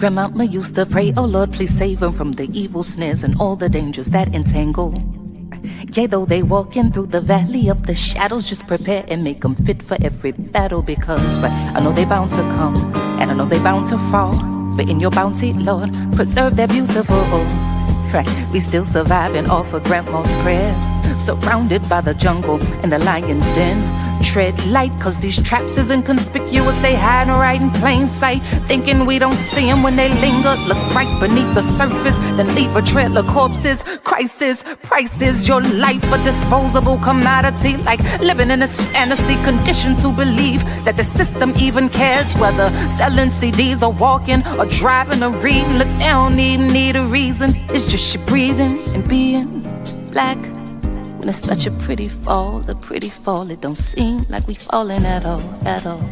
Grandmama used to pray, oh Lord, please save them from the evil snares and all the dangers that entangle. Yea, though they walking through the valley of the shadows, just prepare and make them fit for every battle, because I know they bound to come, and I know they bound to fall, but in your bounty, Lord, preserve their beautiful. Right, we still survive and offer grandma's prayers, surrounded by the jungle and the lion's den. Tread light, cause these traps is inconspicuous. They hide right in plain sight, thinking we don't see them when they linger. Look right beneath the surface, then leave a trail of corpses. Crisis, prices, your life a disposable commodity, like living in this fantasy, conditioned to believe that the system even cares whether selling CDs or walking or driving or reading. Look, they don't even need a reason, it's just you breathing and being black. When it's such a pretty fall, it don't seem like we falling at all, at all.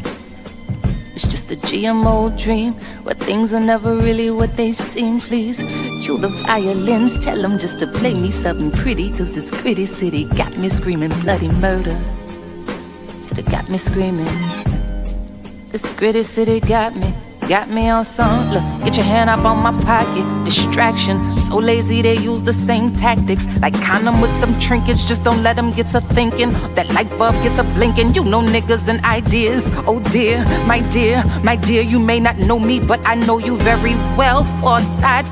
It's just a GMO dream, where things are never really what they seem. Please cue the violins, tell them just to play me something pretty, cause this gritty city got me screaming bloody murder. Said it got me screaming. This gritty city got me on some. Look, get your hand up on my pocket. Distraction, so lazy they use the same tactics, like condom with some trinkets. Just don't let them get to thinking. That light bulb gets a blinking. You know niggas and ideas. Oh dear, my dear, you may not know me, but I know you very well. Foresight,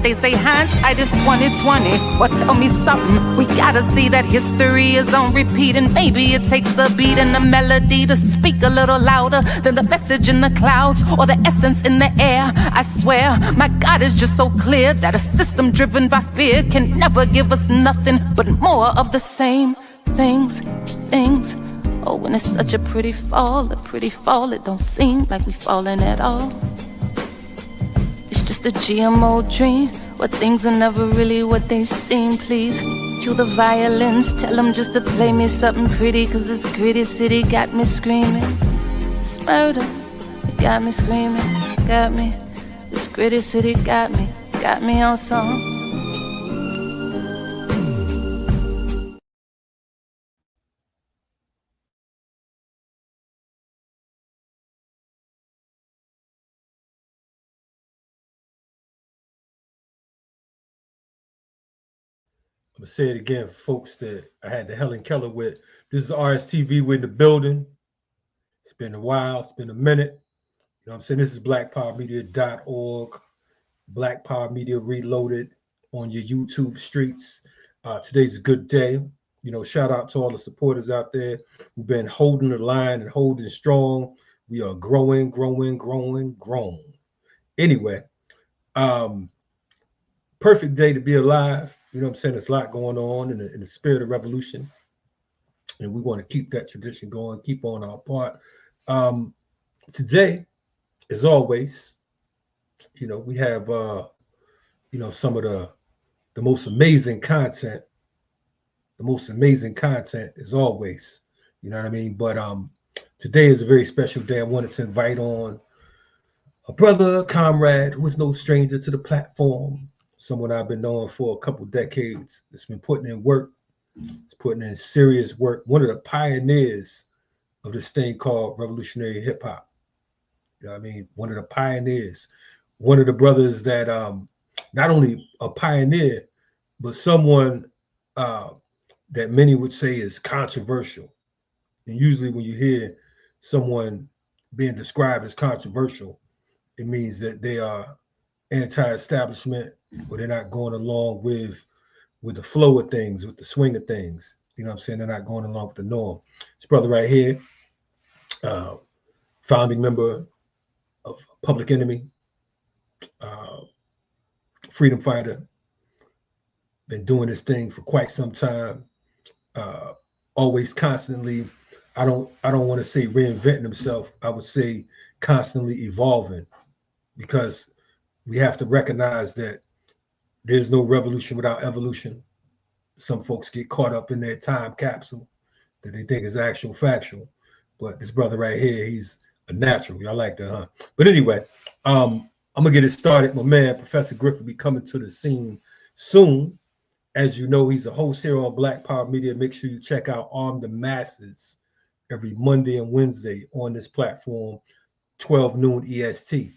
they say hindsight is 20/20. Well, tell me something, we gotta see that history is on repeat, and maybe it takes a beat and a melody to speak a little louder than the message in the clouds or the essence in the air. I swear, my God is just so clear that a system driven by fear can never give us nothing but more of the same things. Oh, when it's such a pretty fall, it don't seem like we falling at all. It's just a GMO dream, where things are never really what they seem. Please cue the violins, tell them just to play me something pretty, cause this gritty city got me screaming. It's murder. Got me screaming, got me. This gritty city got me on some. I'm gonna say it again, folks, that I had the Helen Keller with. This is RSTV. We're in the building. It's been a while. It's been a minute. You know what I'm saying? This is blackpowermedia.org. Black Power Media Reloaded on your YouTube streets. Today's a good day. You know, shout out to all the supporters out there who've been holding the line and holding strong. We are growing. Anyway, perfect day to be alive. You know what I'm saying? There's a lot going on in the spirit of revolution. And we want to keep that tradition going, keep on our part. Today, as always, you know, we have, you know, some of the most amazing content. The most amazing content as always. You know what I mean? But today is a very special day. I wanted to invite on a brother, a comrade who is no stranger to the platform. Someone I've been knowing for a couple decades. That's been putting in work. It's putting in serious work. One of the pioneers of this thing called revolutionary hip hop. You know what I mean? One of the pioneers. One of the brothers that not only a pioneer, but someone that many would say is controversial. And usually when you hear someone being described as controversial, it means that they are anti-establishment, or they're not going along with the flow of things, with the swing of things. You know what I'm saying? They're not going along with the norm. This brother right here, founding member of Public Enemy, freedom fighter, been doing this thing for quite some time. Always constantly, I don't want to say reinventing himself. I would say constantly evolving, because we have to recognize that there's no revolution without evolution. Some folks get caught up in their time capsule that they think is actual factual. But this brother right here, he's a natural. Y'all like that, huh? But anyway, I'm gonna get it started. My man, Professor Griff, will be coming to the scene soon. As you know, he's a host here on Black Power Media. Make sure you check out Arm the Masses every Monday and Wednesday on this platform, 12 noon EST.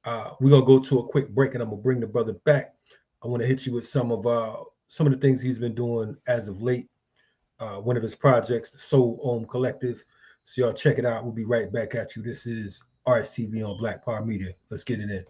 We're gonna go to a quick break, and I'm gonna bring the brother back. I want to hit you with some of the things he's been doing as of late. One of his projects, the Soul Om Collective. So y'all check it out. We'll be right back at you. This is RSTV on Black Power Media. Let's get it in.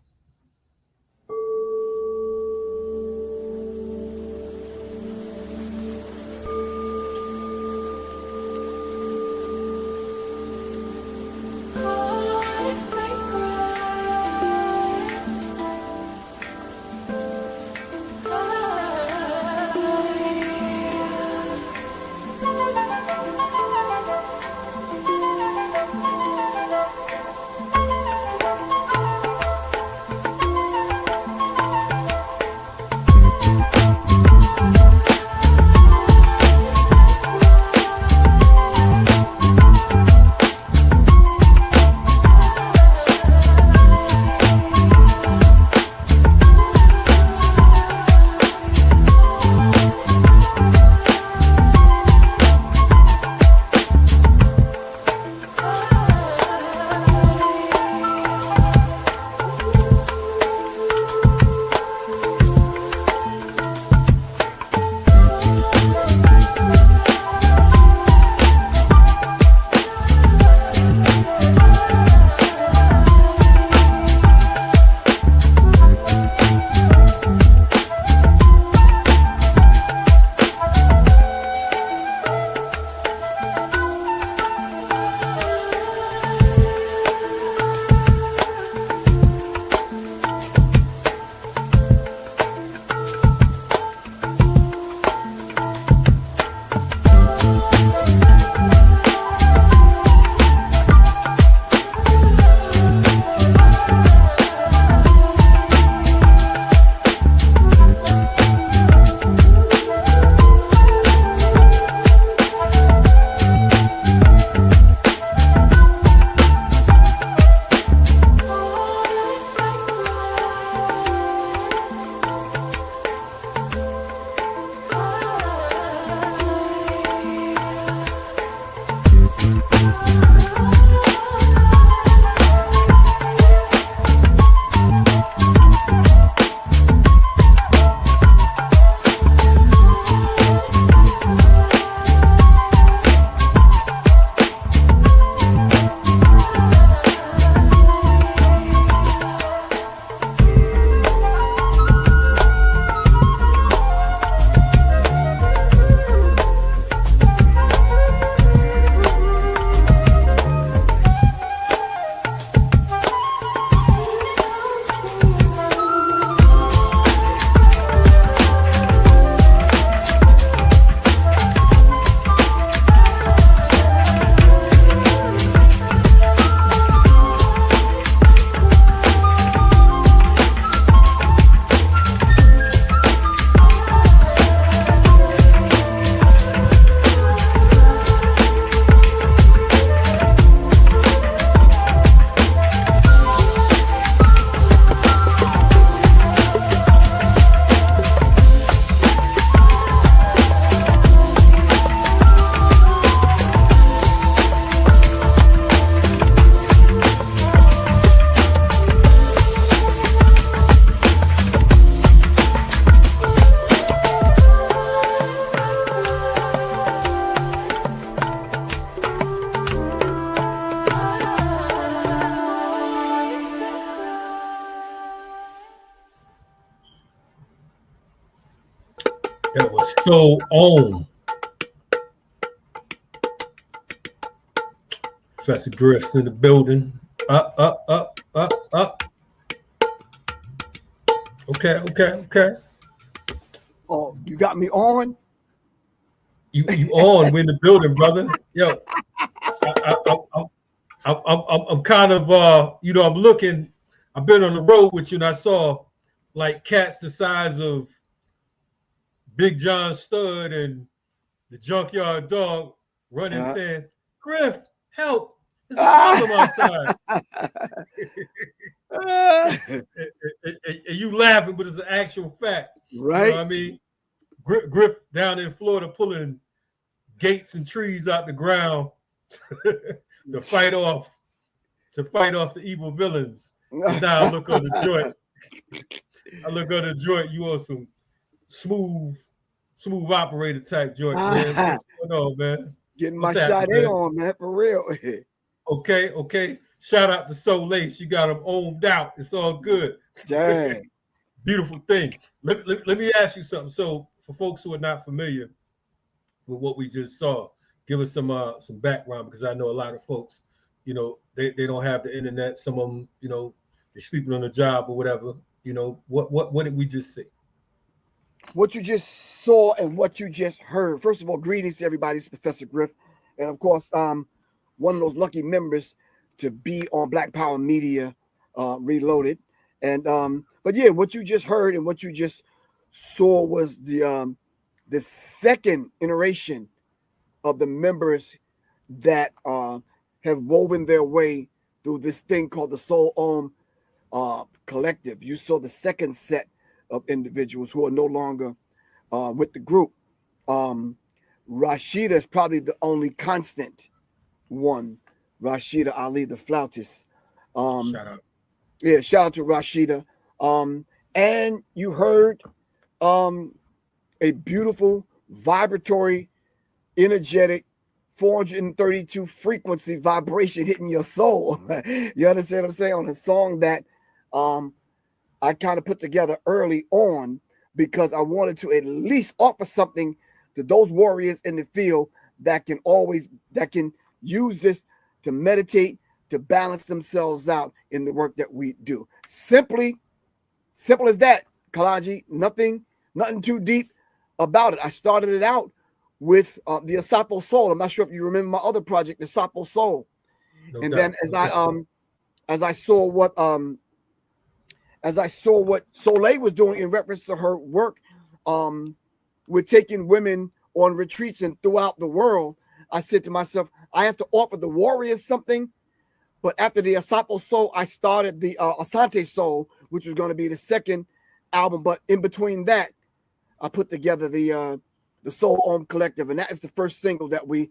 That was so on. Professor Griff's in the building. Up. Okay. Oh, you got me on? You on? We're in the building, brother. Yo, I'm kind of I'm looking. I've been on the road with you, and I saw like cats the size of Big John Stud and the Junkyard Dog running, saying, "Griff, help! There's a problem outside." and you laughing, but it's an actual fact, right? You know what I mean, Griff down in Florida pulling gates and trees out the ground to fight off the evil villains. 'Cause now I look on the joint. I look on the joint. You on some smooth operator type joint, man. What's going on, man? Getting my What's happening, Sade man? on, man, for real. Okay. Shout out to Soul Lace. You got them ohmed out. It's all good. Dang. Beautiful thing. Let me ask you something. So, for folks who are not familiar with what we just saw, give us some background, because I know a lot of folks, they don't have the internet. Some of them, they're sleeping on the job or whatever. What did we just see? What you just saw and what you just heard. First of all, greetings to everybody. It's Professor Griff, and of course, one of those lucky members to be on Black Power Media Reloaded. And but yeah, what you just heard and what you just saw was the second iteration of the members that have woven their way through this thing called the Soul Om Collective. You saw the second set of individuals who are no longer with the group. Rashida is probably the only constant one. Rashida Ali, the flautist. Shout out. Yeah, shout out to Rashida. And you heard a beautiful, vibratory, energetic, 432 frequency vibration hitting your soul. You understand what I'm saying? On a song that I kind of put together early on because I wanted to at least offer something to those warriors in the field that can use this to meditate, to balance themselves out in the work that we do. Simple as that, Kalonji. Nothing too deep about it. I started it out with the Asapo Soul. I'm not sure if you remember my other project, the Asapo Soul. No and doubt. then as I saw what Soleil was doing in reference to her work with taking women on retreats and throughout the world, I said to myself, I have to offer the warriors something. But after the Asapo Soul, I started the Asante Soul, which was going to be the second album. But in between that, I put together the Soul Om Collective, and that is the first single that we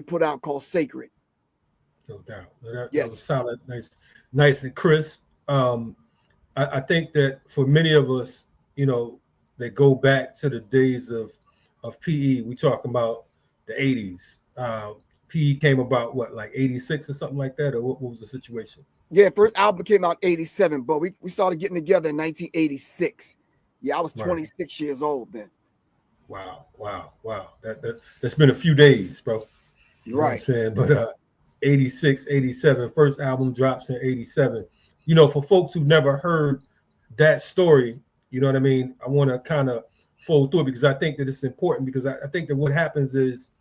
put out called Sacred. No doubt. That Yes. was solid, nice and crisp. I think that for many of us, they go back to the days of PE. We talking about the 80s. PE came about like 86 or something like that, or what was the situation? Yeah, first album came out 87, but we started getting together in 1986. Yeah, I was 26 years old then. Wow. That's been a few days, bro. You know right. what I'm saying? But 86, 87, first album drops in 87. For folks who've never heard that story, you know what I mean? I want to kind of fold through it because I think that it's important, because I think that what happens is,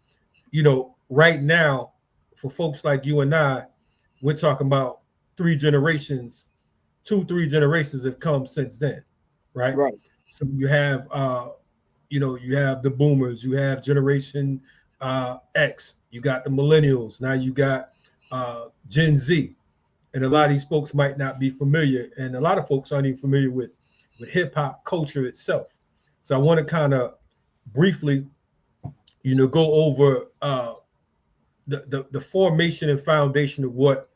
right now, for folks like you and I, we're talking about 3 generations have come since then, right? Right. So you have, you have the boomers, you have Generation X, you got the millennials, now you got Gen Z, and a lot of these folks might not be familiar, and a lot of folks aren't even familiar with hip hop culture itself. So I want to kind of briefly, go over the formation and foundation of what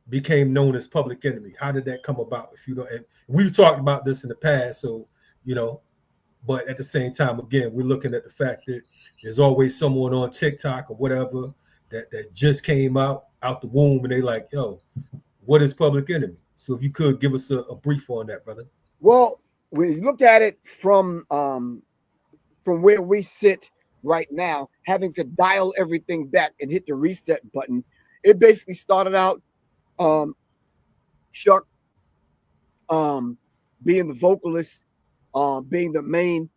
became known as Public Enemy. How did that come about? If you don't, and we've talked about this in the past, so but at the same time, again, we're looking at the fact that there's always someone on TikTok or whatever that just came out the womb, and they like, yo, what is Public Enemy? So if you could give us a brief on that, brother. Well, when you look at it from where we sit right now, having to dial everything back and hit the reset button, it basically started out Chuck being the vocalist, being the main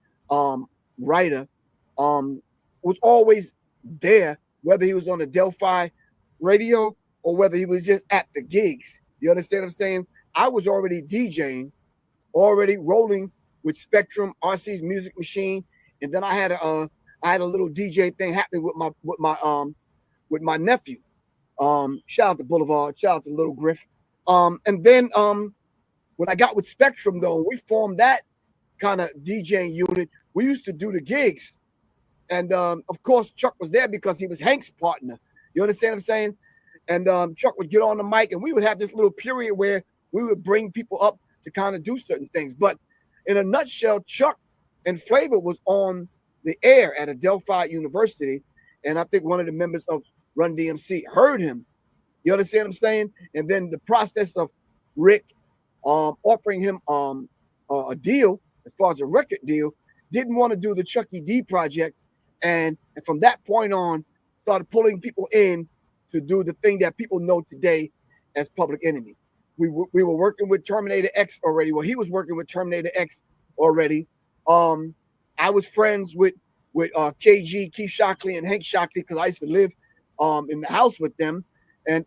writer, was always there, whether he was on the Delphi radio or whether he was just at the gigs. You understand what I'm saying? I was already DJing, already rolling with Spectrum, RC's Music Machine, and then I had a little DJ thing happening with my nephew. Shout out to Boulevard, shout out to Little Griff. And then when I got with Spectrum, though, we formed that kind of DJing unit. We used to do the gigs, and of course Chuck was there because he was Hank's partner. You understand what I'm saying? And Chuck would get on the mic, and we would have this little period where we would bring people up to kind of do certain things. But in a nutshell, Chuck and Flavor was on the air at Adelphi University, and I think one of the members of Run DMC heard him. You understand what I'm saying? And then the process of Rick offering him a deal as far as a record deal, didn't want to do the Chucky D project, and from that point on, started pulling people in to do the thing that people know today as Public Enemy. We were working with Terminator X already. Well, he was working with Terminator X already. I was friends with KG, Keith Shockley, and Hank Shockley because I used to live in the house with them, and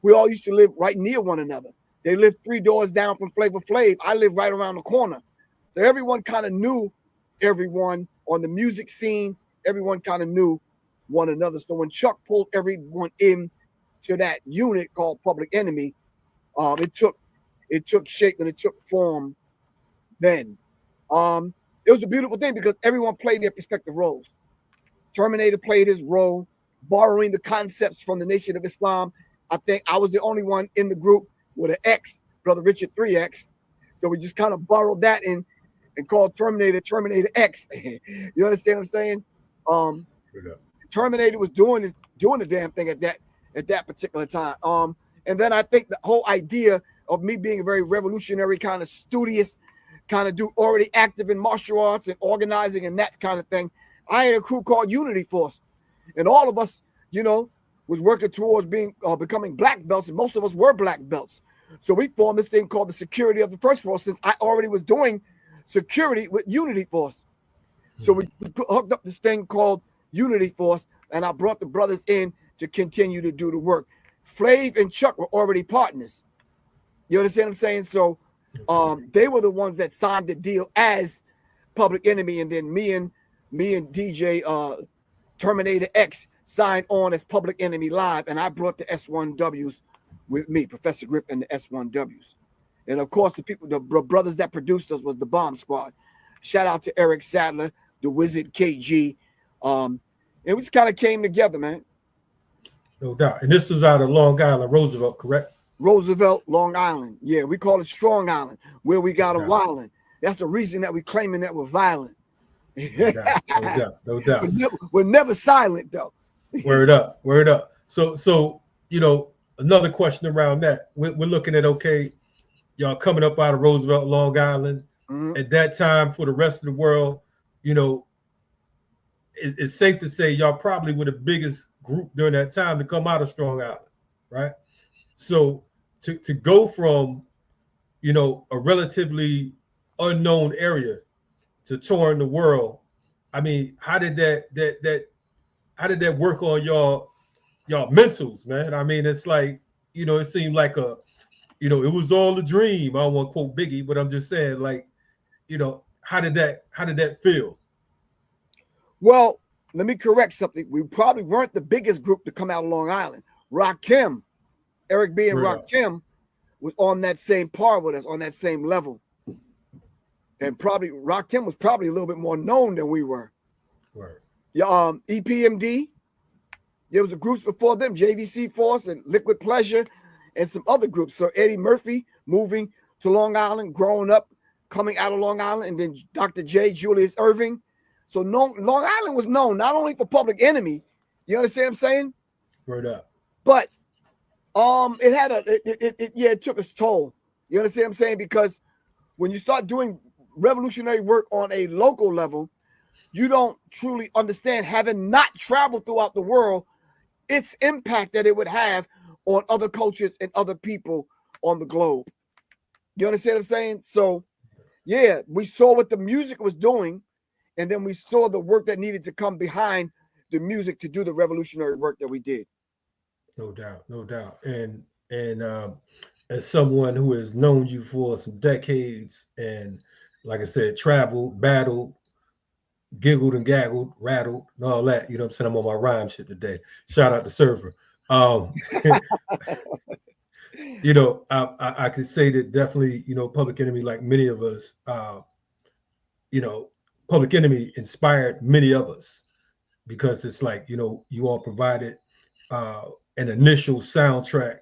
we all used to live right near one another. They lived 3 doors down from Flavor Flav. I lived right around the corner, so everyone kind of knew everyone on the music scene. Everyone kind of knew one another. So when Chuck pulled everyone in to that unit called Public Enemy, it took shape and it took form then. It was a beautiful thing because everyone played their respective roles. Terminator played his role, borrowing the concepts from the Nation of Islam. I think I was the only one in the group with an X, Brother Richard 3X. So we just kind of borrowed that and called Terminator X. You understand what I'm saying? Terminator was doing the damn thing at that particular time. And then I think the whole idea of me being a very revolutionary, kind of studious, kind of dude, already active in martial arts and organizing and that kind of thing. I had a crew called Unity Force, and all of us, was working towards becoming black belts, and most of us were black belts. So we formed this thing called the Security of the First Force, since I already was doing security with Unity Force. So we hooked up this thing called Unity Force, and I brought the brothers in to continue to do the work. Flav and Chuck were already partners. You understand what I'm saying? So they were the ones that signed the deal as Public Enemy, and then me and DJ Terminator X signed on as Public Enemy Live, and I brought the S1Ws with me, Professor Griff and the S1Ws. And of course, the brothers that produced us was the Bomb Squad. Shout out to Eric Sadler, the Wizard KG. And we just kind of came together, man. No doubt. And this was out of Long Island, Roosevelt, correct? Roosevelt, Long Island. Yeah, we call it Strong Island, where we got a wildin'. That's the reason that we claiming that we're violent. No doubt. We're never silent, though. Word up. So another question around that. We're looking at, okay, y'all coming up out of Roosevelt, Long Island. Mm-hmm. At that time, for the rest of the world, it's safe to say y'all probably were the biggest group during that time to come out of Strong Island, right? So to go from, a relatively unknown area to touring the world, I mean, how did that work on y'all mentals, man? I mean, it's like, it seemed like it was all a dream. I don't want to quote Biggie, but I'm just saying, like, how did that feel? Well, let me correct something. We probably weren't the biggest group to come out of Long Island. Rakim, Eric B. and Rakim was on that same par with us, on that same level. And probably Rakim was probably a little bit more known than we were. Right. Yeah, EPMD. There was a groups before them, JVC Force and Liquid Pleasure, and some other groups. So Eddie Murphy moving to Long Island, growing up, coming out of Long Island, and then Dr. J, Julius Irving. So Long Island was known not only for Public Enemy, you understand what I'm saying? Word up. But it took its toll. You understand what I'm saying? Because when you start doing revolutionary work on a local level, you don't truly understand, having not traveled throughout the world, its impact that it would have on other cultures and other people on the globe. You understand what I'm saying? So, yeah, we saw what the music was doing, and then we saw the work that needed to come behind the music to do the revolutionary work that we did. No doubt. And as someone who has known you for some decades, and like I said, traveled, battled, giggled and gaggled, rattled, and all that, I'm saying? I'm on my rhyme shit today. Shout out to Server. I could say that definitely, Public Enemy, like many of us, Public Enemy inspired many of us, because it's like, you all provided an initial soundtrack,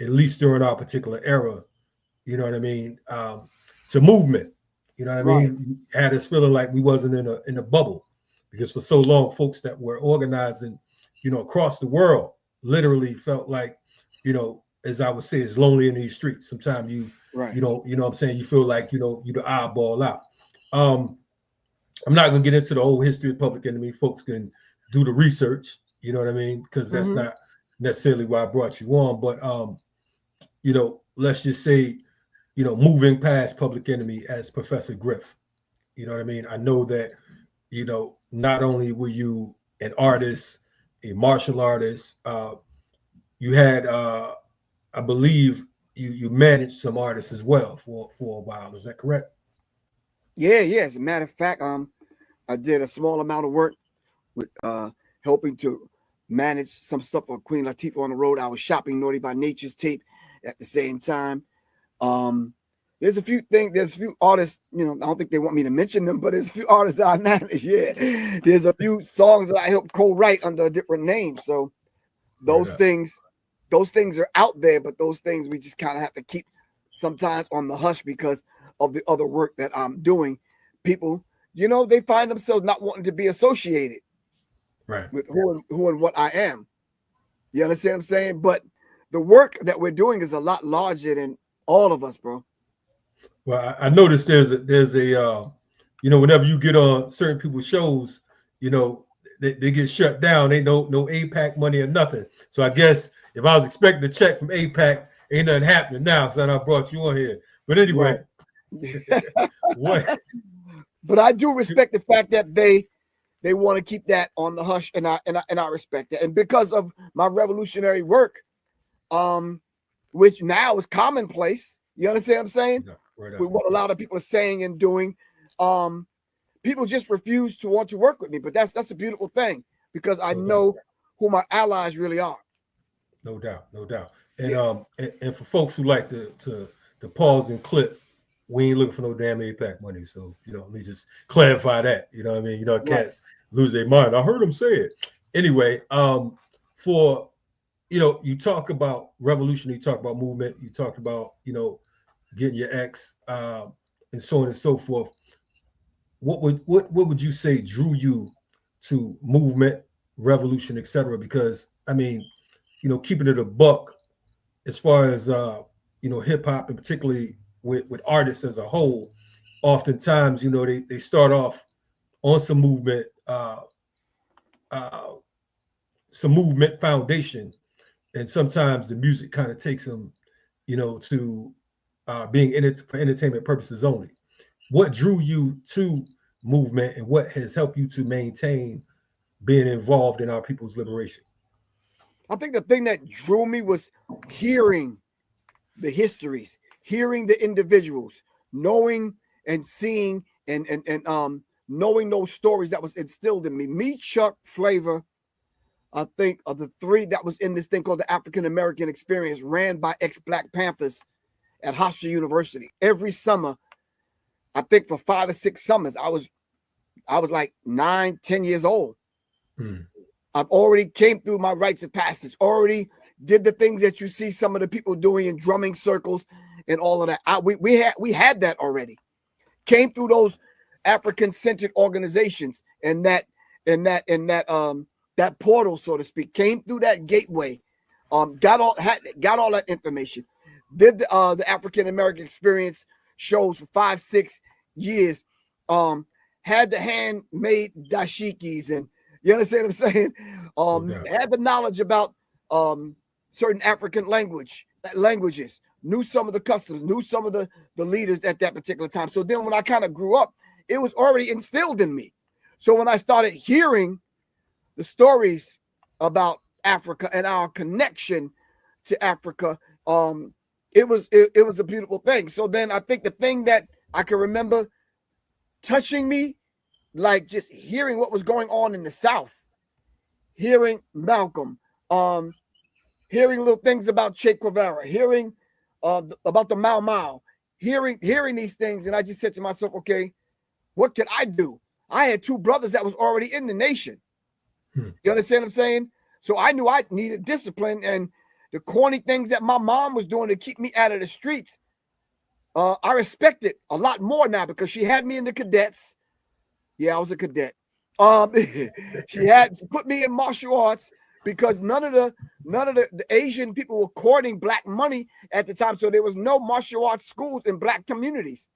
at least during our particular era, You know what I mean? To movement. You know what I Right. mean? Had us feeling like we wasn't in a bubble, because for so long, folks that were organizing, across the world, literally felt like, as I would say, is lonely in these streets. Sometimes Right. you know what I'm saying, you feel like, you the eyeball out. I'm not gonna get into the whole history of Public Enemy. Folks can do the research, you know what I mean? Because that's not necessarily why I brought you on. But let's just say, moving past Public Enemy as Professor Griff. You know what I mean? I know that, not only were you an artist, a martial artist, you had I believe you managed some artists as well for a while. Is that correct? Yeah, yeah. As a matter of fact, I did a small amount of work with helping to manage some stuff for Queen Latifah on the road. I was shopping Naughty by Nature's tape at the same time. There's a few artists, I don't think they want me to mention them, but there's a few artists that I manage. Yeah. There's a few songs that I helped co-write under a different name. So those things are out there, but those things we just kind of have to keep sometimes on the hush because of the other work that I'm doing. People, they find themselves not wanting to be associated with who and what I am. You understand what I'm saying? But the work that we're doing is a lot larger than all of us, bro. Well, I noticed there's a whenever you get on certain people's shows, they get shut down. Ain't no APAC money or nothing. So I guess if I was expecting a check from APAC, ain't nothing happening now because I brought you on here. But anyway, what? But I do respect the fact that they want to keep that on the hush, and I respect that. And because of my revolutionary work, which now is commonplace, you understand what I'm saying? Yeah, with what a lot of people are saying and doing, people just refuse to want to work with me. But that's a beautiful thing because I know who my allies really are. No doubt. And and for folks who like to pause and clip, we ain't looking for no damn APAC money. So, let me just clarify that. You know what I mean? Cats lose their mind. I heard them say it. Anyway, for, you talk about revolution, you talk about movement, you talk about, getting your ex, and so on and so forth. What would you say drew you to movement, revolution, etc.? Because, I mean, keeping it a buck as far as, hip hop, and particularly with artists as a whole, oftentimes, they start off on some movement foundation, and sometimes the music kind of takes them, to being in it for entertainment purposes only. What drew you to movement, and what has helped you to maintain being involved in our people's liberation? I think the thing that drew me was hearing the histories, hearing the individuals, knowing and seeing and knowing those stories that was instilled in me. Me, Chuck, Flavor, I think of the three that was in this thing called the African American Experience, ran by ex-Black Panthers at Hofstra University. Every summer, I think for 5 or 6 summers, I was like 9, 10 years old. I've already came through my rites of passage, already did the things that you see some of the people doing in drumming circles and all of that. We had that already. Came through those African-centered organizations and that portal, so to speak. Came through that gateway. Got all that information. Did the African American Experience shows for 5, 6 years. Had the handmade dashikis, and you understand what I'm saying? Had the knowledge about certain African languages, knew some of the customs, knew some of the leaders at that particular time. So then when I kind of grew up, it was already instilled in me. So when I started hearing the stories about Africa and our connection to Africa, it was a beautiful thing. So then I think the thing that I can remember touching me, like just hearing what was going on in the South, hearing Malcolm, hearing little things about Che Guevara, hearing about the Mau Mau, hearing these things, and I just said to myself, okay, what can I do? I had 2 brothers that was already in the nation. You understand what I'm saying? So I knew I needed discipline, and the corny things that my mom was doing to keep me out of the streets, I respect it a lot more now because she had me in the cadets. Yeah, I was a cadet. She put me in martial arts because none of the Asian people were courting black money at the time, so there was no martial arts schools in black communities.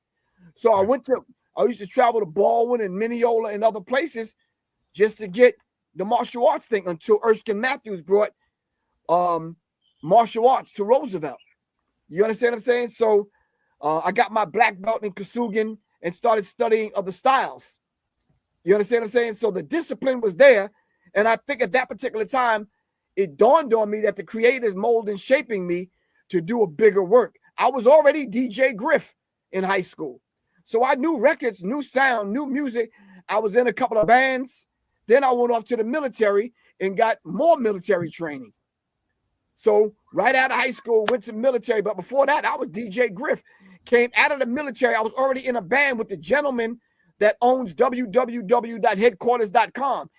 So I used to travel to Baldwin and Mineola and other places just to get the martial arts thing until Erskine Matthews brought martial arts to Roosevelt. You understand what I'm saying? So I got my black belt in Kasugan and started studying other styles. You understand what I'm saying? So the discipline was there. And I think at that particular time, it dawned on me that the creator's molding and shaping me to do a bigger work. I was already DJ Griff in high school. So I knew records, new sound, new music. I was in a couple of bands. Then I went off to the military and got more military training. So right out of high school, went to military. But before that, I was DJ Griff. Came out of the military. I was already in a band with the gentleman that owns www.headquarters.com.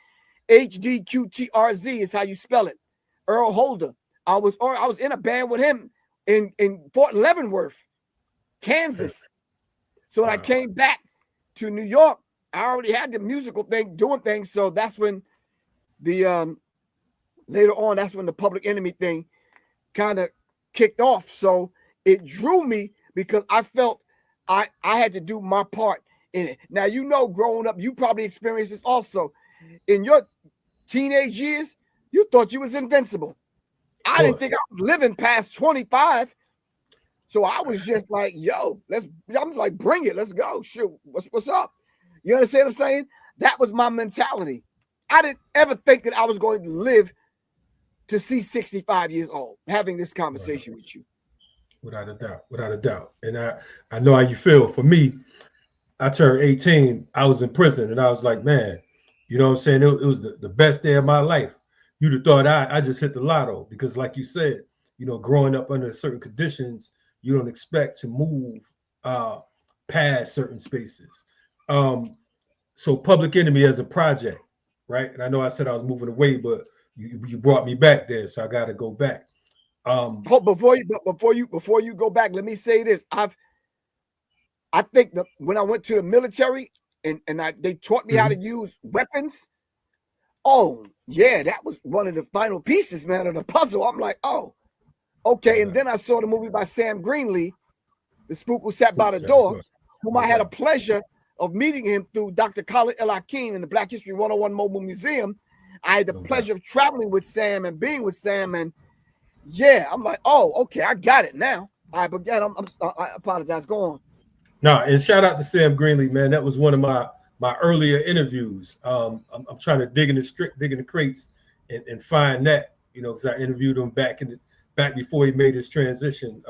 HDQTRZ is how you spell it. Earl Holder. I was in a band with him in Fort Leavenworth, Kansas. So when I came back to New York, I already had the musical thing, doing things. So that's when the later on, that's when the Public Enemy thing kind of kicked off. So it drew me because I felt I had to do my part in it. Now, you know, growing up, you probably experienced this also. In your teenage years, you thought you was invincible. I didn't think I was living past 25. So I was just like, yo, I'm like, bring it, let's go. Shoot, what's up? You understand what I'm saying? That was my mentality. I didn't ever think that I was going to live to see 65 years old, having this conversation with you. Without a doubt. And I know how you feel. For me, I turned 18, I was in prison, and I was like, man, you know what I'm saying? It was the best day of my life. You'd have thought I just hit the lotto because, like you said, you know, growing up under certain conditions, you don't expect to move past certain spaces. So Public Enemy as a project, right? And I know I said I was moving away, but you brought me back there, so I got to go back. Before you go back, let me say this. I think that when I went to the military and they taught me how to use weapons. Oh yeah, that was one of the final pieces, man, of the puzzle. I'm like, oh, okay. And then I saw the movie by Sam Greenlee, The Spook Who Sat by the Door, whom I had a pleasure of meeting him through Dr. Khalid El Hakim in the Black History 101 Mobile Museum. I had the pleasure of traveling with Sam and being with Sam, and yeah, I'm like, oh, okay, I got it now. All right, but again, I apologize. Go on. No, and shout out to Sam Greenlee, man. That was one of my earlier interviews. I'm trying to dig in the crates and find that, you know, because I interviewed him back before he made his transition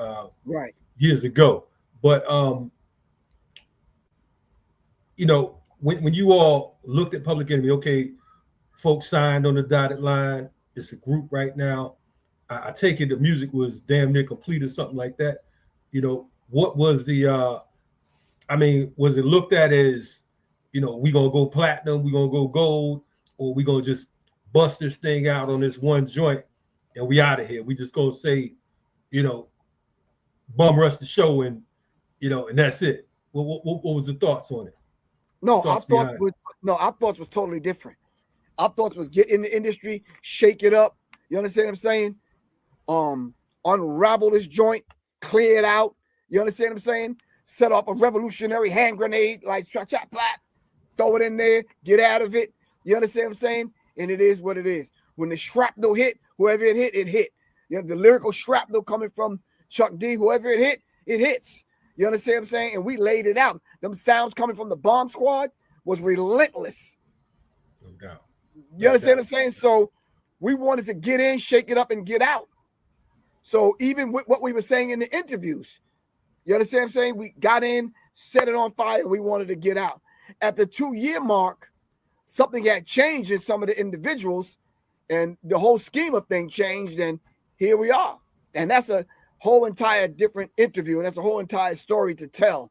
right years ago. But you know, when you all looked at Public Enemy, okay, folks signed on the dotted line. It's a group right now. I take it the music was damn near complete or something like that. You know, what was the was it looked at as, you know, we gonna go platinum, we gonna go gold, or we gonna just bust this thing out on this one joint and we out of here? We just gonna say, you know, bum rush the show and, you know, and that's it. What was the thoughts on it? Our thoughts was totally different. Our thoughts was get in the industry, shake it up. You understand what I'm saying? Unravel this joint, clear it out. You understand what I'm saying? Set off a revolutionary hand grenade, like chop, chop, plap, throw it in there, get out of it. You understand what I'm saying? And it is what it is. When the shrapnel hit, whoever it hit, it hit. You know, the lyrical shrapnel coming from Chuck D, whoever it hit, it hits. You understand what I'm saying? And we laid it out. Them sounds coming from the Bomb Squad was relentless. No doubt. You understand what I'm saying? So we wanted to get in, shake it up, and get out. So even with what we were saying in the interviews, you understand what I'm saying? We got in, set it on fire, and we wanted to get out. At the 2-year mark, something had changed in some of the individuals, and the whole scheme of things changed, and here we are. And that's a whole entire different interview, and that's a whole entire story to tell.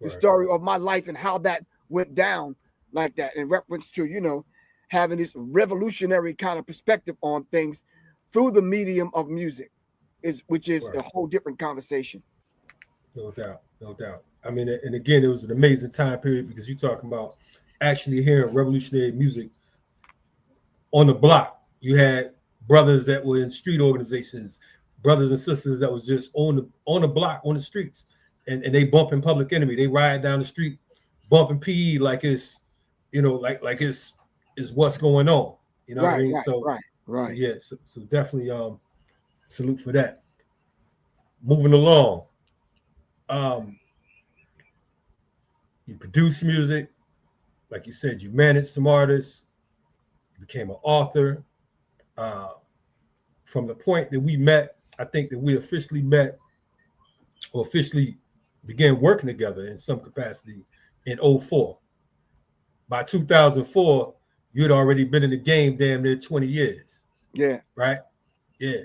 Right. The story of my life and how that went down like that in reference to, you know, having this revolutionary kind of perspective on things through the medium of music, which is a whole different conversation. No doubt, no doubt. I mean, and again, it was an amazing time period because you're talking about actually hearing revolutionary music on the block. You had brothers that were in street organizations, brothers and sisters that was just on the block, on the streets, and they bumping Public Enemy. They ride down the street, bumping PE like it's, like it's is what's going on. You know what I mean? So yeah, so definitely salute for that. Moving along. You produce music, like you said, you managed some artists, you became an author. From the point that we met, I think that we officially met or officially began working together in some capacity in 2004. By 2004, you had already been in the game damn near 20 years. Yeah. Right? Yeah.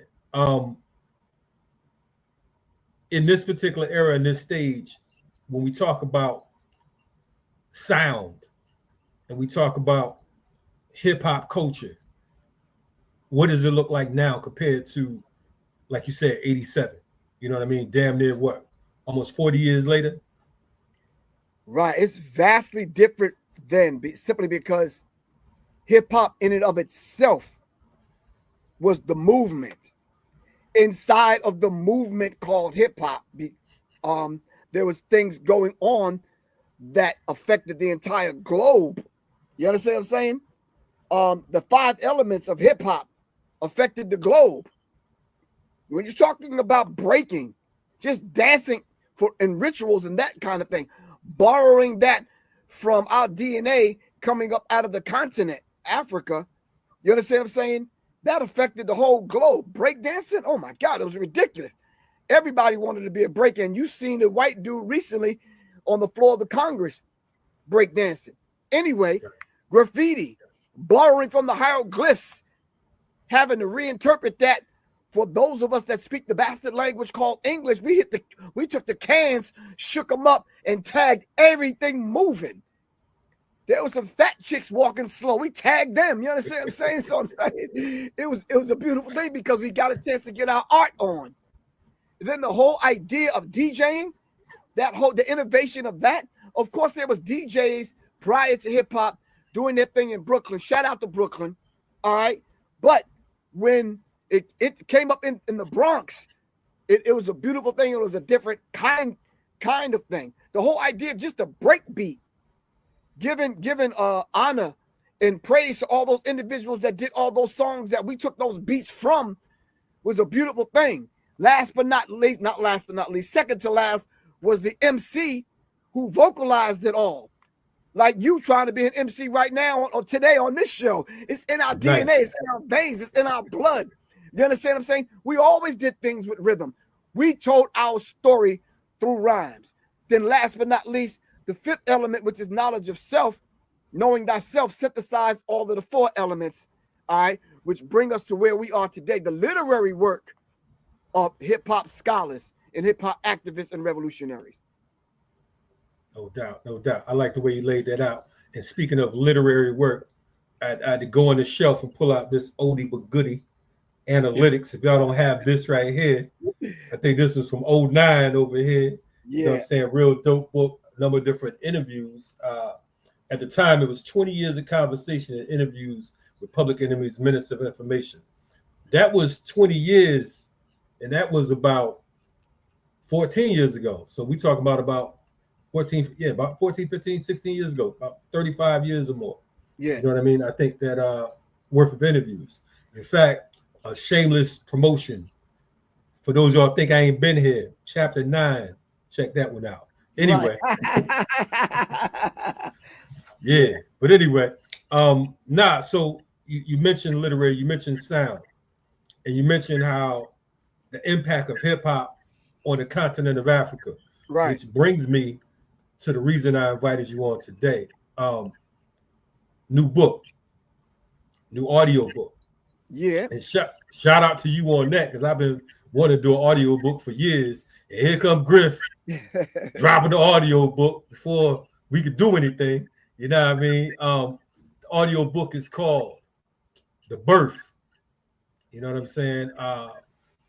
In this particular era, in this stage, when we talk about sound and we talk about hip hop culture, what does it look like now compared to, like you said, 87? You know what I mean? Damn near what? Almost 40 years later? Right. It's vastly different then, simply because hip hop in and of itself was the movement. Inside of the movement called hip hop, there was things going on that affected the entire globe. You understand what I'm saying? The 5 elements of hip hop affected the globe. When you're talking about breaking, just dancing in rituals and that kind of thing, borrowing that from our DNA coming up out of the continent, Africa, you understand what I'm saying? That affected the whole globe. Breakdancing, oh my God, it was ridiculous. Everybody wanted to be a breaker. And you seen the white dude recently on the floor of the Congress breakdancing. Anyway, graffiti, borrowing from the hieroglyphs, having to reinterpret that. For those of us that speak the bastard language called English, we took the cans, shook them up, and tagged everything moving. There was some fat chicks walking slow. We tagged them. You understand what I'm saying? So I'm saying it was a beautiful thing because we got a chance to get our art on. And then the whole idea of DJing, the innovation of that. Of course, there was DJs prior to hip hop doing their thing in Brooklyn. Shout out to Brooklyn. All right. But when it came up in the Bronx, it was a beautiful thing. It was a different kind of thing. The whole idea of just a break beat, giving honor and praise to all those individuals that did all those songs that we took those beats from was a beautiful thing. Last but not least, second to last was the MC who vocalized it all. Like you trying to be an MC right now or today on this show. It's in our DNA, it's in our veins, it's in our blood. You understand what I'm saying? We always did things with rhythm. We told our story through rhymes. Then last but not least, the 5th element, which is knowledge of self, knowing thyself, synthesize all of the 4 elements, all right, which bring us to where we are today. The literary work of hip-hop scholars and hip-hop activists and revolutionaries. No doubt, no doubt. I like the way you laid that out. And speaking of literary work, I had to go on the shelf and pull out this oldie but goodie analytics. If y'all don't have this right here, I think this is from 09 over here. You know what I'm saying? Real dope book, a number of different interviews. At the time, it was 20 years of conversation and interviews with Public Enemy's Minister of Information. That was 20 years, and that was about 14 years ago. So we talk about 14, 15, 16 years ago, about 35 years or more. Yeah. You know what I mean? I think that worth of interviews. In fact, a shameless promotion for those y'all think I ain't been here. Chapter 9, check that one out. Anyway. Right. Yeah, but anyway, so you mentioned literary, you mentioned sound, and you mentioned how the impact of hip hop on the continent of Africa, right? Which brings me to the reason I invited you on today. New book, new audio book. Yeah. And shout out to you on that, because I've been wanting to do an audio book for years, and here come Griff dropping the audio book before we could do anything. You know what I mean? The audio book is called The Birth. You know what I'm saying?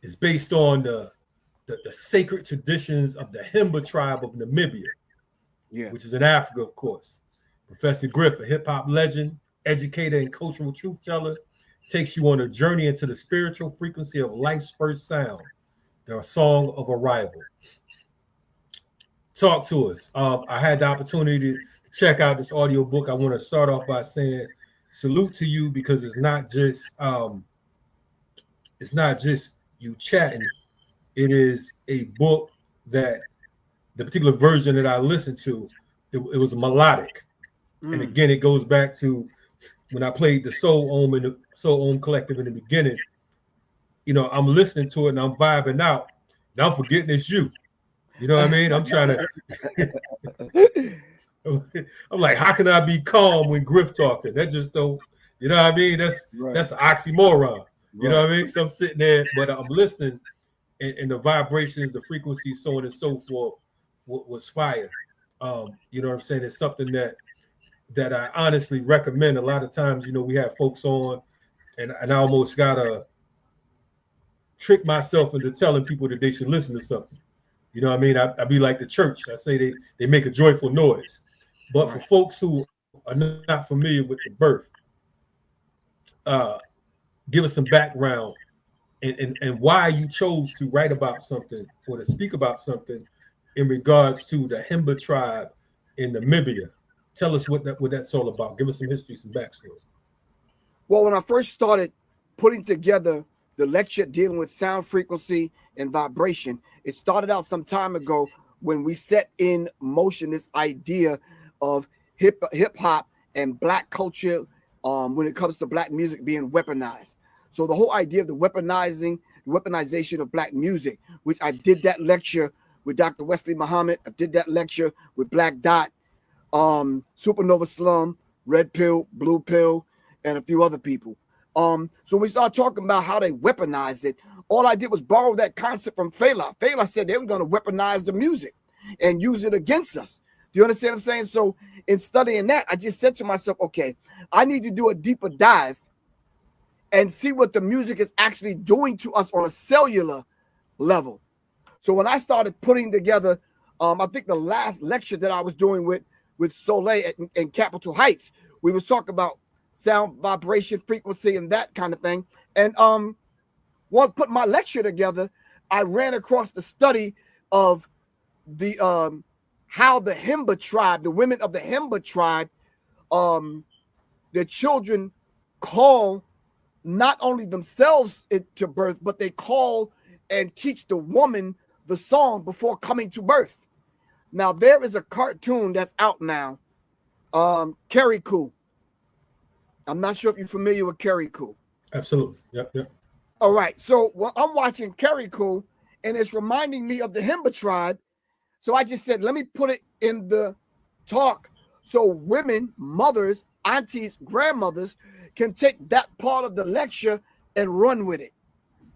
It's based on the the sacred traditions of the Himba tribe of Namibia, which is in Africa, of course. Professor Griff, a hip-hop legend, educator, and cultural truth teller, takes you on a journey into the spiritual frequency of life's first sound, the song of arrival. Talk to us. I had the opportunity to check out this audio book. I want to start off by saying salute to you, because it's not just you chatting. It is a book that the particular version that I listened to, it was melodic. And again, it goes back to when I played the Soul Om and the Soul Om Collective in the beginning. You know, I'm listening to it and I'm vibing out. Now I'm forgetting it's you. You know what I mean? I'm trying to. I'm like, how can I be calm when Griff talking? That just don't. You know what I mean? That's an oxymoron. You know what I mean? So I'm sitting there, but I'm listening, and the vibrations, the frequencies, so on and so forth, was fire. You know what I'm saying? It's something that I honestly recommend. A lot of times, you know, we have folks on, and I almost gotta trick myself into telling people that they should listen to something. You know what I mean? I be like the church. I say they make a joyful noise. But for folks who are not familiar with the birth, give us some background and why you chose to write about something or to speak about something in regards to the Himba tribe in Namibia. Tell us what that's all about. Give us some history, some backstory. Well, when I first started putting together the lecture dealing with sound frequency and vibration, it started out some time ago when we set in motion this idea of hip hop and black culture when it comes to black music being weaponized. So the whole idea of the weaponization of black music, which I did that lecture with Dr. Wesley Muhammad. I did that lecture with Black Dot, Supernova Slum, Red Pill, Blue Pill, and a few other people. So we started talking about how they weaponized it. All I did was borrow that concept from Fela. Fela said they were going to weaponize the music and use it against us. Do you understand what I'm saying? So in studying that, I just said to myself, okay, I need to do a deeper dive and see what the music is actually doing to us on a cellular level. So when I started putting together, I think the last lecture that I was doing with Soleil in Capitol Heights, we was talking about sound, vibration, frequency, and that kind of thing. And once put my lecture together, I ran across the study of the how the Himba tribe, the women of the Himba tribe, their children call not only themselves to birth, but they call and teach the woman the song before coming to birth. Now, there is a cartoon that's out now, Keriku. I'm not sure if you're familiar with Keriku. Absolutely. Yep. All right. So I'm watching Keriku, and it's reminding me of the Himba tribe. So I just said, let me put it in the talk so women, mothers, aunties, grandmothers can take that part of the lecture and run with it.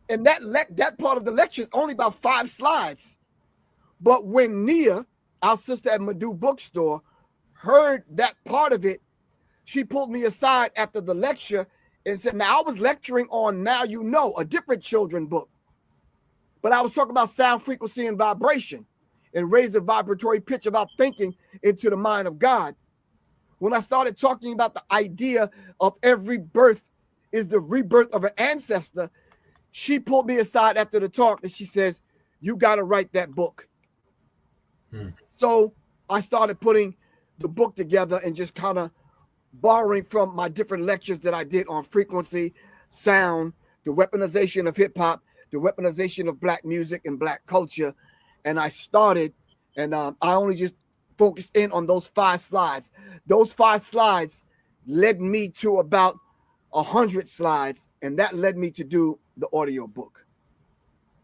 And that part of the lecture is only about 5 slides. But when Nia, our sister at Madu Bookstore, heard that part of it, she pulled me aside after the lecture and said, now I was lecturing on Now You Know, a different children book. But I was talking about sound frequency and vibration and raise the vibratory pitch of our thinking into the mind of God. When I started talking about the idea of every birth is the rebirth of an ancestor, she pulled me aside after the talk and she says, you got to write that book. So I started putting the book together and just kind of borrowing from my different lectures that I did on frequency, sound, the weaponization of hip hop, the weaponization of black music and black culture. And I started, and I only just focused in on those 5 slides. Those 5 slides led me to about 100 slides, and that led me to do the audio book.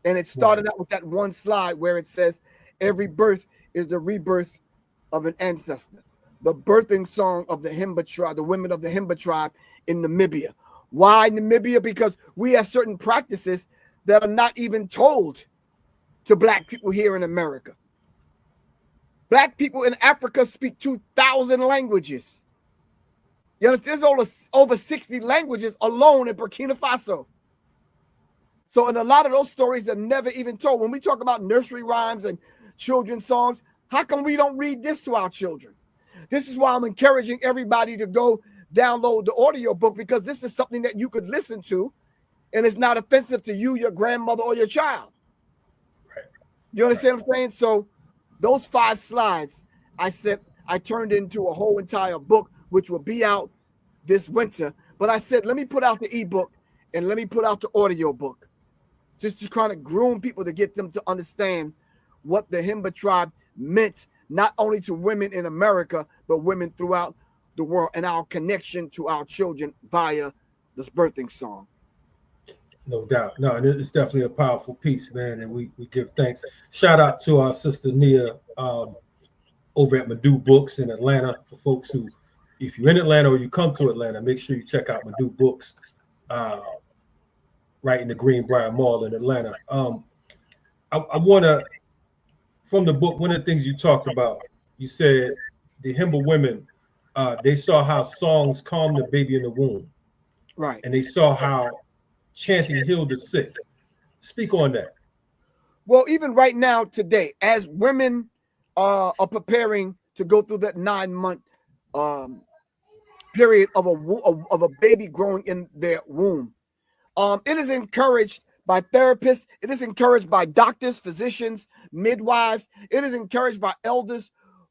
And it started out with that one slide where it says, every birth is the rebirth of an ancestor. The birthing song of the Himba tribe, the women of the Himba tribe in Namibia. Why Namibia? Because we have certain practices that are not even told to black people here in America. Black people in Africa speak 2,000 languages. You know, there's over 60 languages alone in Burkina Faso. So, and a lot of those stories are never even told. When we talk about nursery rhymes and children's songs, how come we don't read this to our children? This is why I'm encouraging everybody to go download the audio book, because this is something that you could listen to and it's not offensive to you, your grandmother, or your child. Right. You understand what I'm saying? So those 5 slides, I said I turned into a whole entire book, which will be out this winter. But I said, let me put out the ebook and let me put out the audio book, just to kind of groom people, to get them to understand what the Himba tribe meant, not only to women in America, but women throughout the world, and our connection to our children via this birthing song. No doubt. No, and it's definitely a powerful piece, man. And we give thanks. Shout out to our sister Nia over at Madu Books in Atlanta. For folks who, if you're in Atlanta or you come to Atlanta, make sure you check out Madu Books right in the Greenbrier Mall in Atlanta. I want to, from the book, one of the things you talked about, you said the Himba women, they saw how songs calm the baby in the womb. Right. And they saw how chanting healed the sick. Speak on that. Well, even right now, today, as women are preparing to go through that 9-month period of a baby growing in their womb, it is encouraged by therapists. It is encouraged by doctors, physicians, midwives. It is encouraged by elders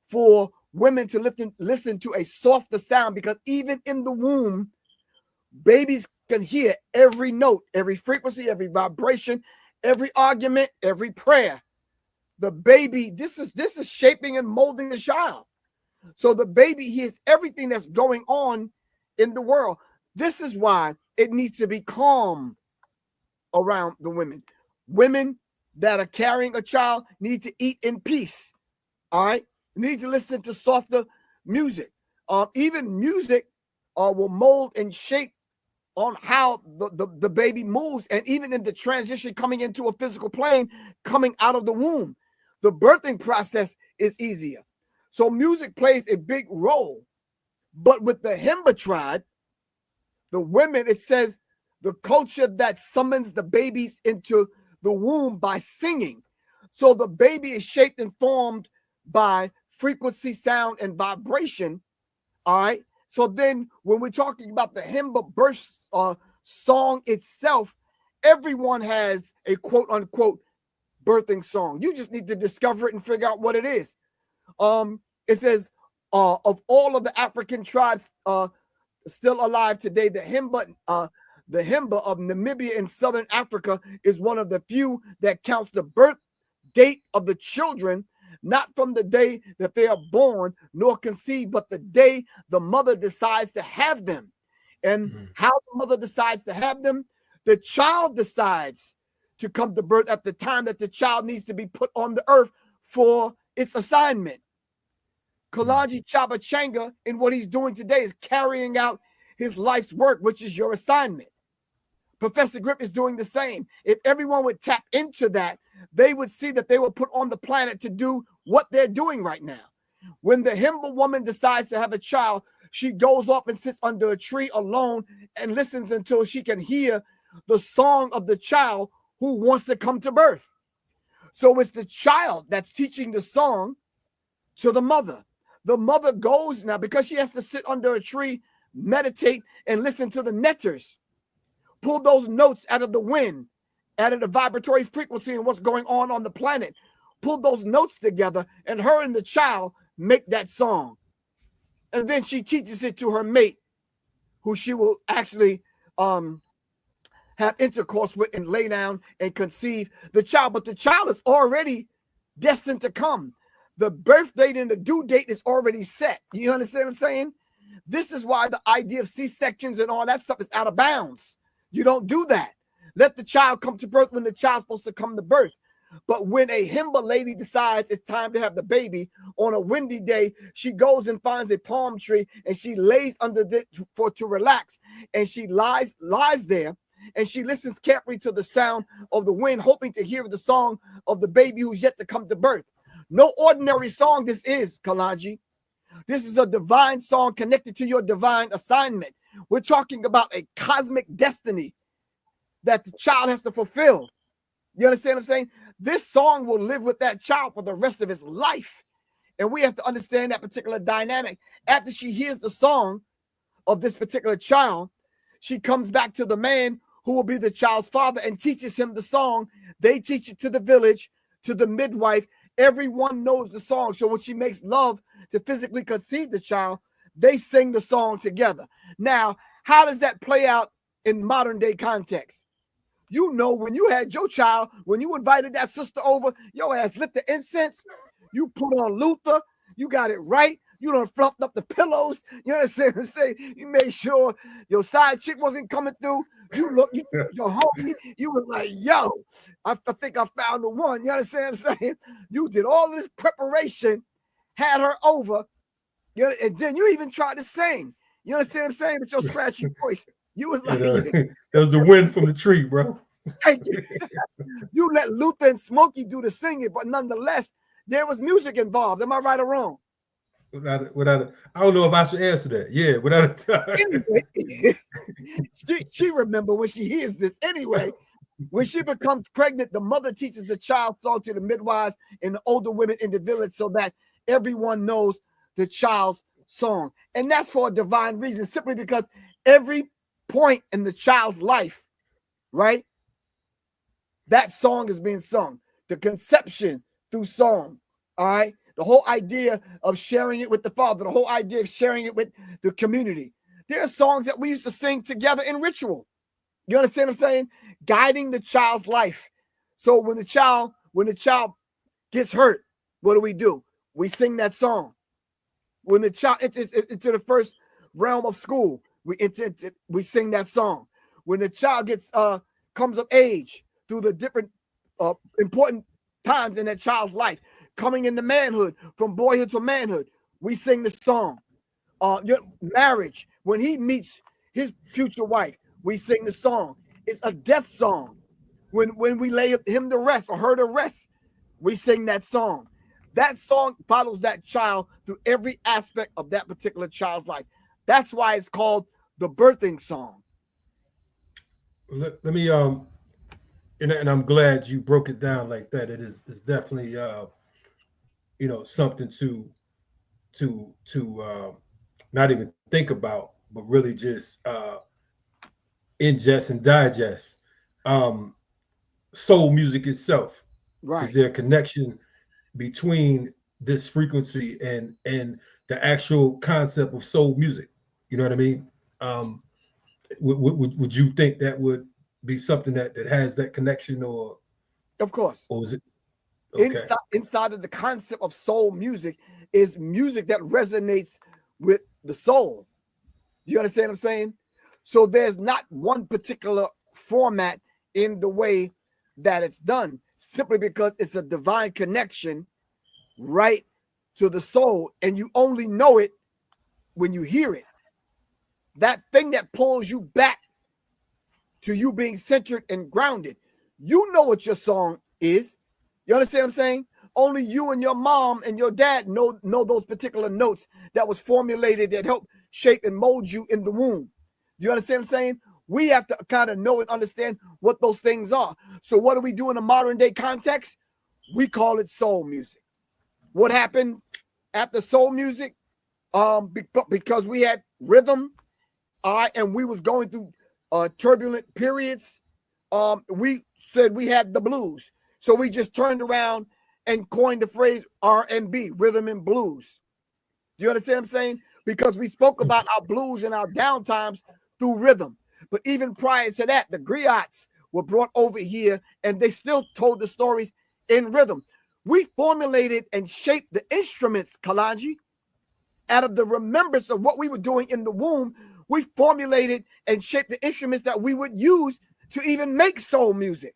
for women to listen to a softer sound, because even in the womb, babies can hear every note, every frequency, every vibration, every argument, every prayer. The baby, this is shaping and molding the child. So the baby hears everything that's going on in the world. This is why it needs to be calm around the women. Women that are carrying a child need to eat in peace. All right, need to listen to softer music. Even music will mold and shape on how the baby moves, and even in the transition coming into a physical plane, coming out of the womb, the birthing process is easier. So music plays a big role. But with the Himba tribe, the women, it says the culture that summons the babies into the womb by singing. So the baby is shaped and formed by frequency, sound, and vibration. All right. So then when we're talking about the Himba birth song itself, everyone has a quote unquote birthing song. You just need to discover it and figure out what it is. It says of all of the African tribes still alive today, the Himba of Namibia in Southern Africa is one of the few that counts the birth date of the children, not from the day that they are born nor conceived, but the day the mother decides to have them. And how the mother decides to have them, the child decides to come to birth at the time that the child needs to be put on the earth for its assignment. Kalonji Changa, in what he's doing today, is carrying out his life's work, which is your assignment. Professor Griff is doing the same. If everyone would tap into that, they would see that they were put on the planet to do what they're doing right now. When the Himba woman decides to have a child, she goes off and sits under a tree alone and listens until she can hear the song of the child who wants to come to birth. So it's the child that's teaching the song to the mother. The mother goes now, because she has to sit under a tree, meditate, and listen to the netters. Pull those notes out of the wind, out of the vibratory frequency and what's going on the planet. Pull those notes together, and her and the child make that song. And then she teaches it to her mate, who she will actually have intercourse with and lay down and conceive the child. But the child is already destined to come. The birth date and the due date is already set. You understand what I'm saying? This is why the idea of C-sections and all that stuff is out of bounds. You don't do that. Let the child come to birth when the child's supposed to come to birth. But when a Himba lady decides it's time to have the baby on a windy day, she goes and finds a palm tree and she lays under it to relax. And she lies there and she listens carefully to the sound of the wind, hoping to hear the song of the baby who's yet to come to birth. No ordinary song this is, Kalonji. This is a divine song connected to your divine assignment. We're talking about a cosmic destiny. that the child has to fulfill. You understand what I'm saying? This song will live with that child for the rest of his life. And we have to understand that particular dynamic. After she hears the song of this particular child, she comes back to the man who will be the child's father and teaches him the song. They teach it to the village, to the midwife. Everyone knows the song. So when she makes love to physically conceive the child, they sing the song together. Now, how does that play out in modern day context? You know, when you had your child, when you invited that sister over, your ass lit the incense, you put on Luther, you got it right, you done fluffed up the pillows, you understand what I'm saying? You made sure your side chick wasn't coming through. Your homie, you was like, yo, I think I found the one. You understand what I'm saying? You did all this preparation, had her over, and then you even tried to sing. You understand what I'm saying? With your scratchy voice. You was like, that was the wind from the tree, bro. You let Luther and Smokey do the singing, but nonetheless, there was music involved. Am I right or wrong? Without I don't know if I should answer that. Yeah, without a anyway, she remember when she hears this. Anyway, when she becomes pregnant, the mother teaches the child song to the midwives and the older women in the village so that everyone knows the child's song. And that's for a divine reason, simply because every point in the child's life, right, that song is being sung. The conception through song, all right? The whole idea of sharing it with the father, the whole idea of sharing it with the community. There are songs that we used to sing together in ritual. You understand what I'm saying? Guiding the child's life. So when the child gets hurt, what do? We sing that song. When the child enters into the first realm of school, we sing that song. When the child comes of age through the different important times in that child's life, coming into manhood, from boyhood to manhood, we sing the song. Marriage, when he meets his future wife, we sing the song. It's a death song. When we lay him to rest or her to rest, we sing that song. That song follows that child through every aspect of that particular child's life. That's why it's called the birthing song. Let me and I'm glad you broke it down like that. It's definitely something to not even think about, but really just ingest and digest. Soul music itself. Right. Is there a connection between this frequency and the actual concept of soul music? You know what I mean? Would you think that would be something that has that connection, or? Of course. Or is it okay? Inside of the concept of soul music is music that resonates with the soul. Do you understand what I'm saying? So there's not one particular format in the way that it's done, simply because it's a divine connection right to the soul, and you only know it when you hear it. That thing that pulls you back to you being centered and grounded. You know what your song is. You understand what I'm saying? Only you and your mom and your dad know those particular notes that was formulated that helped shape and mold you in the womb. You understand what I'm saying? We have to kind of know and understand what those things are. So what do we do in a modern day context? We call it soul music. What happened after soul music? Because we had rhythm, and we was going through turbulent periods. We said we had the blues. So we just turned around and coined the phrase R&B, rhythm and blues. Do you understand what I'm saying? Because we spoke about our blues and our downtimes through rhythm. But even prior to that, the griots were brought over here and they still told the stories in rhythm. We formulated and shaped the instruments, Kalonji, out of the remembrance of what we were doing in the womb. We formulated and shaped the instruments that we would use to even make soul music.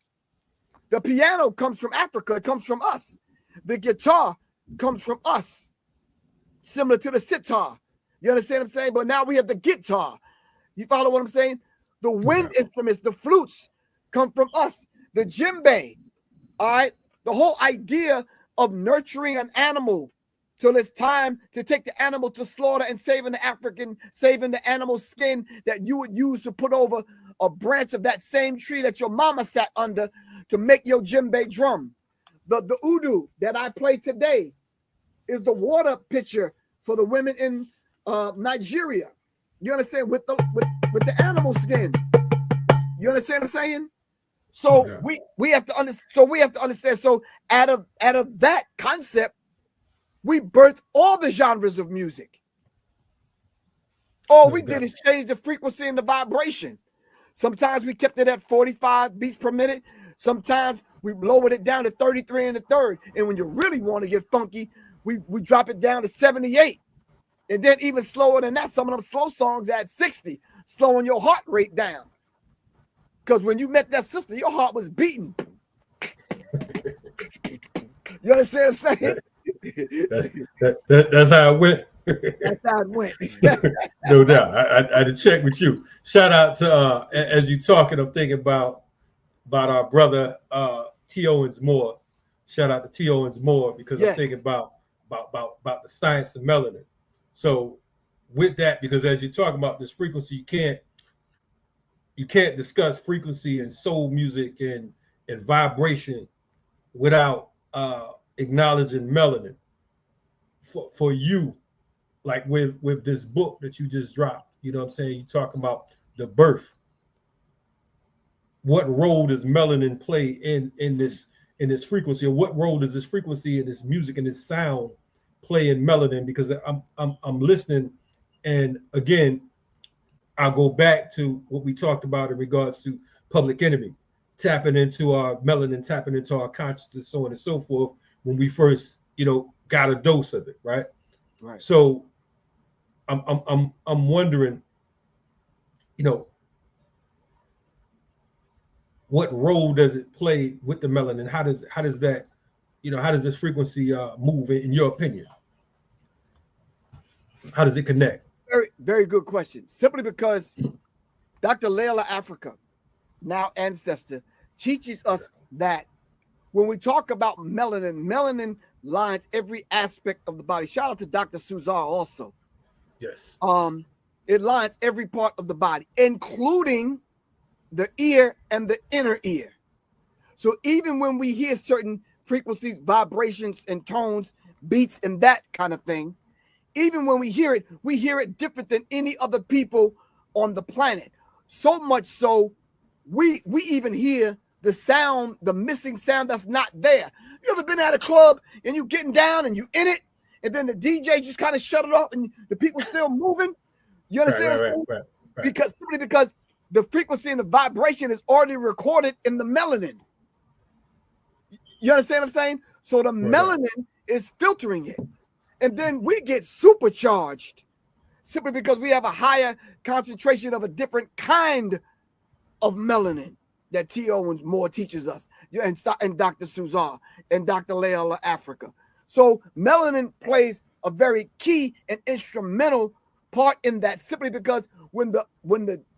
The piano comes from Africa. It comes from us. The guitar comes from us, similar to the sitar. You understand what I'm saying? But now we have the guitar. You follow what I'm saying? The wind instruments, the flutes, come from us. The djembe, all right? The whole idea of nurturing an animal till it's time to take the animal to slaughter and saving the animal's skin that you would use to put over a branch of that same tree that your mama sat under to make your djembe drum. The udu that I play today is the water pitcher for the women in Nigeria. You understand? With the animal skin. You understand what I'm saying? So okay. we have to understand. So we have to understand. So out of that concept, we birthed all the genres of music. All we did is change the frequency and the vibration. Sometimes we kept it at 45 beats per minute. Sometimes we lowered it down to 33 and a third. And when you really want to get funky, we drop it down to 78. And then even slower than that, some of them slow songs at 60, slowing your heart rate down. Because when you met that sister, your heart was beating. You understand what I'm saying? That's how it went. That's how it went. No doubt. I had to check with you. Shout out to as you talking, I'm thinking about our brother T. Owens Moore. Shout out to T. Owens Moore, because yes. I'm thinking about the science of melanin. So with that, because as you're talking about this frequency, you can't discuss frequency and soul music and vibration without acknowledging melanin. For you, like with this book that you just dropped, you know what I'm saying? You're talking about the birth. What role does melanin play in this frequency, or what role does this frequency and this music and this sound play in melanin? Because I'm listening, and again, I'll go back to what we talked about in regards to Public Enemy, tapping into our melanin, tapping into our consciousness, so on and so forth, when we first, got a dose of it, right? Right. So I'm wondering, what role does it play with the melanin? How does that, how does this frequency move in your opinion? How does it connect? Very, very good question. Simply because Dr. Layla Africa, now ancestor, teaches us that when we talk about melanin lines every aspect of the body. Shout out to Dr. Suzar also. Yes. It lines every part of the body, including the ear and the inner ear. So even when we hear certain frequencies, vibrations, and tones, beats, and that kind of thing, even when we hear it different than any other people on the planet. So much so, we even hear the sound, the missing sound that's not there. You ever been at a club and you getting down and you in it, and then the DJ just kind of shut it off and the people still moving? You understand? Right. Simply because the frequency and the vibration is already recorded in the melanin. You understand what I'm saying? So the melanin is filtering it. And then we get supercharged simply because we have a higher concentration of a different kind of melanin that T. Owens Moore teaches us, and Dr. Suzar and Dr. Layla Africa. So melanin plays a very key and instrumental part in that, simply because when the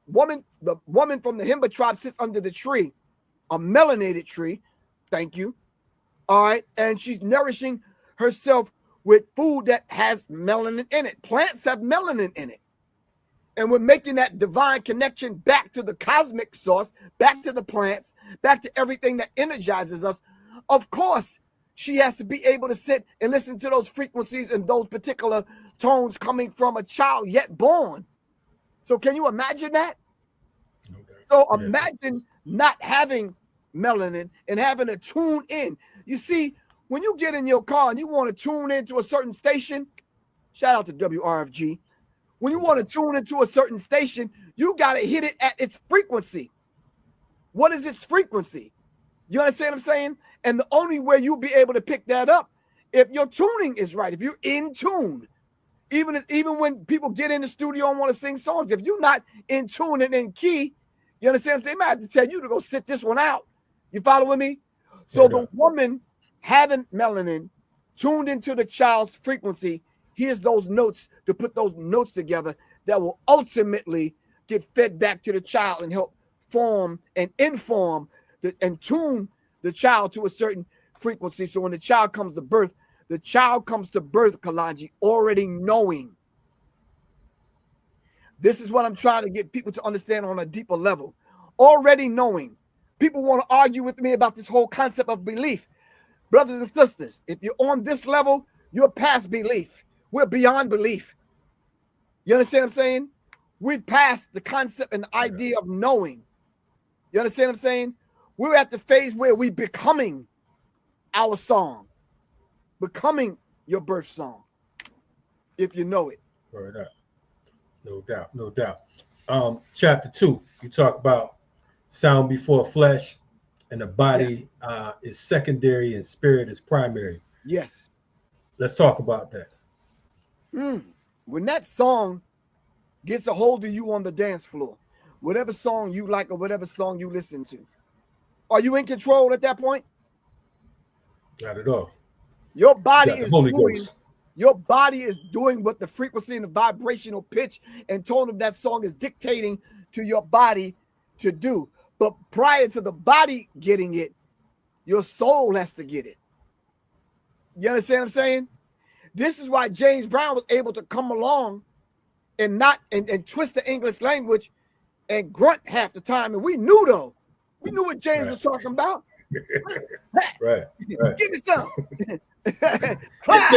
woman from the Himba tribe sits under the tree, a melanated tree, thank you, all right, and she's nourishing herself with food that has melanin in it. Plants have melanin in it. And we're making that divine connection back to the cosmic source, back to the plants, back to everything that energizes us. Of course, she has to be able to sit and listen to those frequencies and those particular tones coming from a child yet born. So can you imagine that? Okay. So imagine not having melanin and having to tune in. You see, when you get in your car and you want to tune into a certain station, shout out to WRFG. When you want to tune into a certain station, you got to hit it at its frequency. What is its frequency? You understand what I'm saying? And the only way you'll be able to pick that up if your tuning is right, if you're in tune. Even when people get in the studio and want to sing songs, if you're not in tune and in key, you understand? They might have to tell you to go sit this one out. You following me? So the woman having melanin tuned into the child's frequency, here's those notes to put those notes together that will ultimately get fed back to the child and help form and inform and tune the child to a certain frequency. So when the child comes to birth, Kalonji, already knowing. This is what I'm trying to get people to understand on a deeper level. already knowing. People want to argue with me about this whole concept of belief. Brothers and sisters, if you're on this level, you're past belief. We're beyond belief. You understand what I'm saying? We're past the concept and the idea of knowing. You understand what I'm saying? We're at the phase where we're becoming our song, becoming your birth song, if you know it. Word up. No doubt, no doubt. Chapter 2, you talk about sound before flesh, and the body is secondary and spirit is primary. Yes. Let's talk about that. When that song gets a hold of you on the dance floor, whatever song you like or whatever song you listen to, are you in control at that point? Not at all. Your body is Holy doing. Ghost. Your body is doing what the frequency and the vibrational pitch and tone of that song is dictating to your body to do. But prior to the body getting it, your soul has to get it. You understand what I'm saying? This is why James Brown was able to come along and not and twist the English language and grunt half the time. And we knew though. We knew what James was talking about. Right. Give me some. Clap.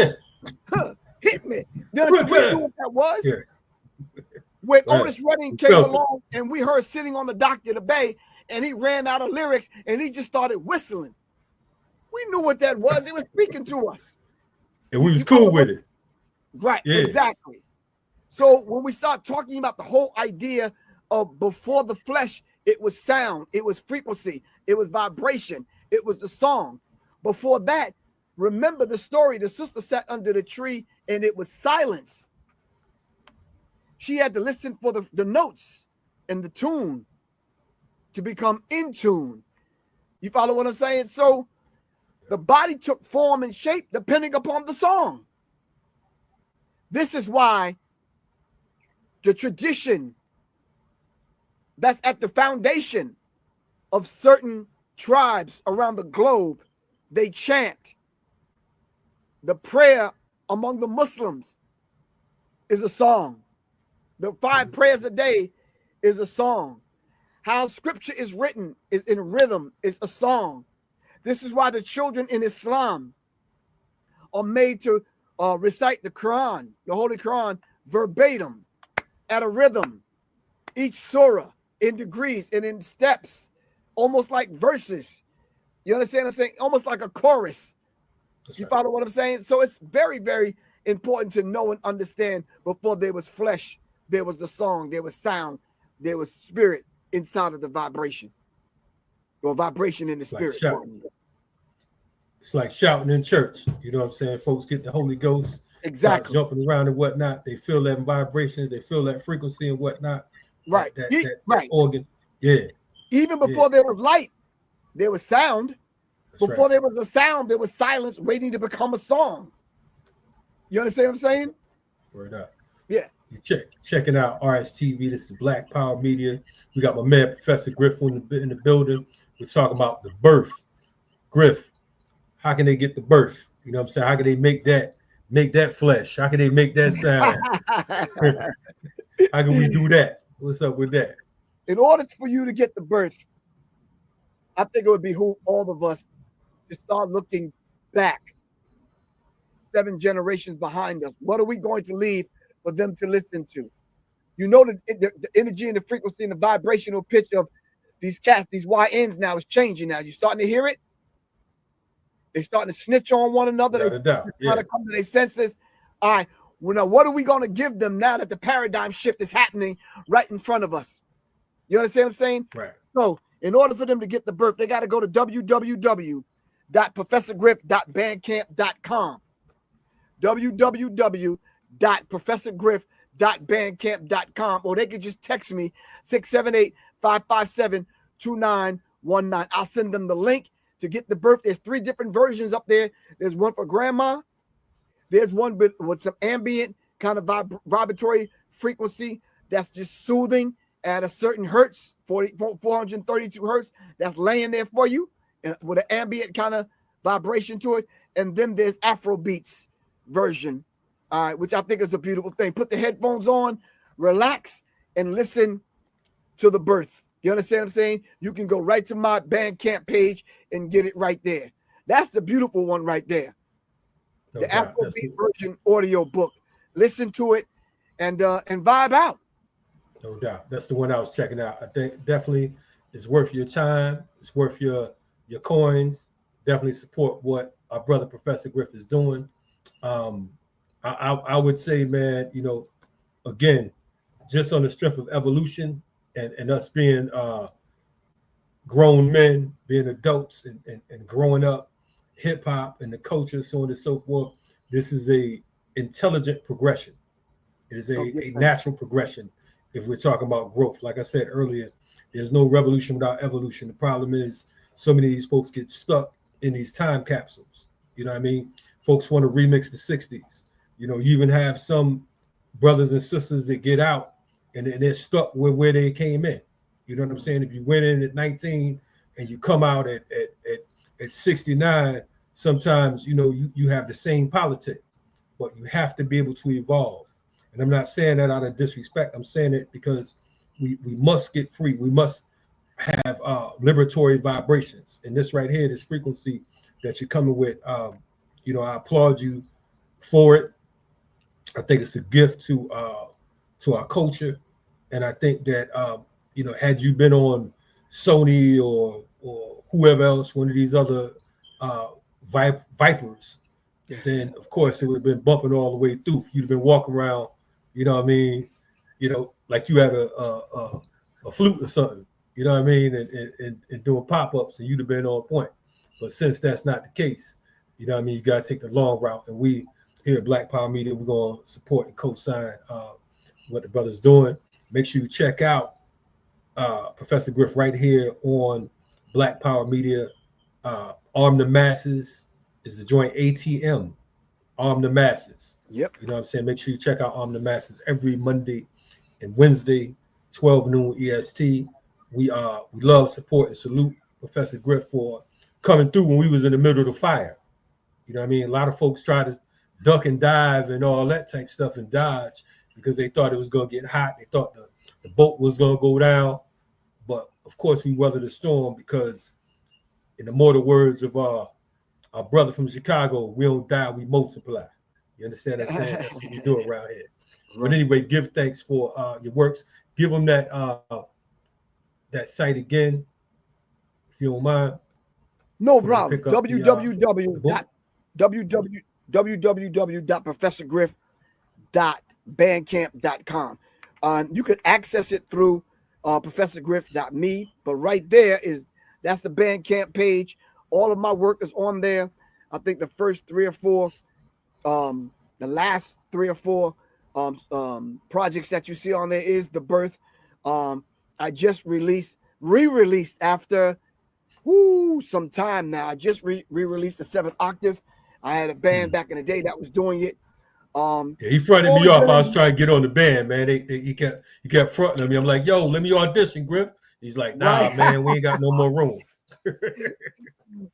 Hit me. You understand what that was? Yeah. When Otis Redding came along and we heard Sitting on the Dock of the Bay, and he ran out of lyrics and he just started whistling. We knew what that was. It was speaking to us. And we was cool with it. Right, exactly. So when we start talking about the whole idea of before the flesh, it was sound, it was frequency, it was vibration, it was the song. Before that, remember the story, the sister sat under the tree and it was silence. She had to listen for the notes and the tune to become in tune. You follow what I'm saying? So the body took form and shape depending upon the song. This is why the tradition that's at the foundation of certain tribes around the globe, they chant. The prayer among the Muslims is a song. The 5 prayers a day is a song. How scripture is written is in rhythm, is a song. This is why the children in Islam are made to recite the Quran, the Holy Quran, verbatim, at a rhythm. Each surah in degrees and in steps, almost like verses. You understand what I'm saying? Almost like a chorus. You follow what I'm saying? So it's very, very important to know and understand before there was flesh, there was the song, there was sound, there was spirit inside of the vibration. Or vibration in the spirit. It's like shouting in church. You know what I'm saying? Folks get the Holy Ghost. Exactly. Jumping around and whatnot. They feel that vibration. They feel that frequency and whatnot. Right. That organ. Yeah. Even before there was light, there was sound. That's before there was a sound, there was silence waiting to become a song. You understand what I'm saying? Word up. Yeah. You checking out RSTV. This is Black Power Media. We got my man Professor Griff in the building. We're talking about the birth. Griff, how can they get the birth? You know what I'm saying? How can they make that flesh? How can they make that sound? How can we do that? What's up with that? In order for you to get the birth, I think it would behoove all of us to start looking back 7 generations behind us. What are we going to leave for them to listen to? You know, the energy and the frequency and the vibrational pitch of these cats, these YNs now is changing now. You starting to hear it? They're starting to snitch on one another. They're trying to come to their senses. All right. Well, now, what are we going to give them now that the paradigm shift is happening right in front of us? You understand what I'm saying? Right. So, in order for them to get the birth, they got to go to www.professorgriff.bandcamp.com. www.professorgriff.bandcamp.com, or they could just text me 678-557-2919. I'll send them the link to get the birth. There's 3 different versions up there. There's one for grandma. There's one with some ambient kind of vibratory frequency that's just soothing at a certain hertz, 432 hertz, that's laying there for you, and with an ambient kind of vibration to it. And then there's Afrobeats version, which I think is a beautiful thing. Put the headphones on, relax, and listen to the birth. You understand what I'm saying? You can go right to my Bandcamp page and get it right there. That's the beautiful one right there. No The doubt. Afrobeat version audio book. Listen to it and vibe out. No doubt. That's the one I was checking out. I think definitely it's worth your time. It's worth your coins. Definitely support what our brother Professor Griff is doing. I would say, man, you know, again, just on the strength of evolution and us being grown men, being adults and growing up, hip hop and the culture, so on and so forth. This is a intelligent progression. It is a natural progression if we're talking about growth. Like I said earlier, there's no revolution without evolution. The problem is so many of these folks get stuck in these time capsules. You know what I mean? Folks want to remix the 60s. You know, you even have some brothers and sisters that get out and they're stuck with where they came in. You know what I'm saying? If you went in at 19 and you come out at 69, sometimes, you know, you have the same politic, but you have to be able to evolve. And I'm not saying that out of disrespect. I'm saying it because we must get free. We must have liberatory vibrations. And this right here, this frequency that you're coming with, you know, I applaud you for it. I think it's a gift to our culture. And I think that, you know, had you been on Sony or whoever else, one of these other Vipers, then of course it would have been bumping all the way through. You'd have been walking around, you know what I mean, you know, like you had a flute or something, you know what I mean, and doing pop-ups, and you'd have been on point. But since that's not the case, you know what I mean, you got to take the long route. And we here at Black Power Media, we're going to support and co-sign what the brother's doing. Make sure you check out Professor Griff right here on Black Power Media. Arm the Masses is the joint ATM. Arm the Masses. Yep. You know what I'm saying? Make sure you check out Arm the Masses every Monday and Wednesday, 12 noon EST. We love, support, and salute Professor Griff for coming through when we was in the middle of the fire. You know what I mean? A lot of folks try to duck and dive and all that type stuff and dodge because they thought it was going to get hot. They thought the boat was going to go down. But of course, we weathered the storm because, in the mortal words of our brother from Chicago, we don't die, we multiply. You understand what I'm saying? That's what we do around here. Right. But anyway, give thanks for your works. Give them that site again, if you don't mind. No problem. www.professorgriff.bandcamp.com. You could access it through professorgriff.me, but right there that's the Bandcamp page. All of my work is on there. I think the first 3 or 4, the last 3 or 4 projects that you see on there is The Birth. I just re-released after some time now. I just re-released the 7th Octave. I had a band back in the day that was doing it. Yeah, he fronted me off. I was trying to get on the band, man. He kept fronting at me. I'm like, yo, let me audition, Griff. He's like, nah, right. Man, we ain't got no more room.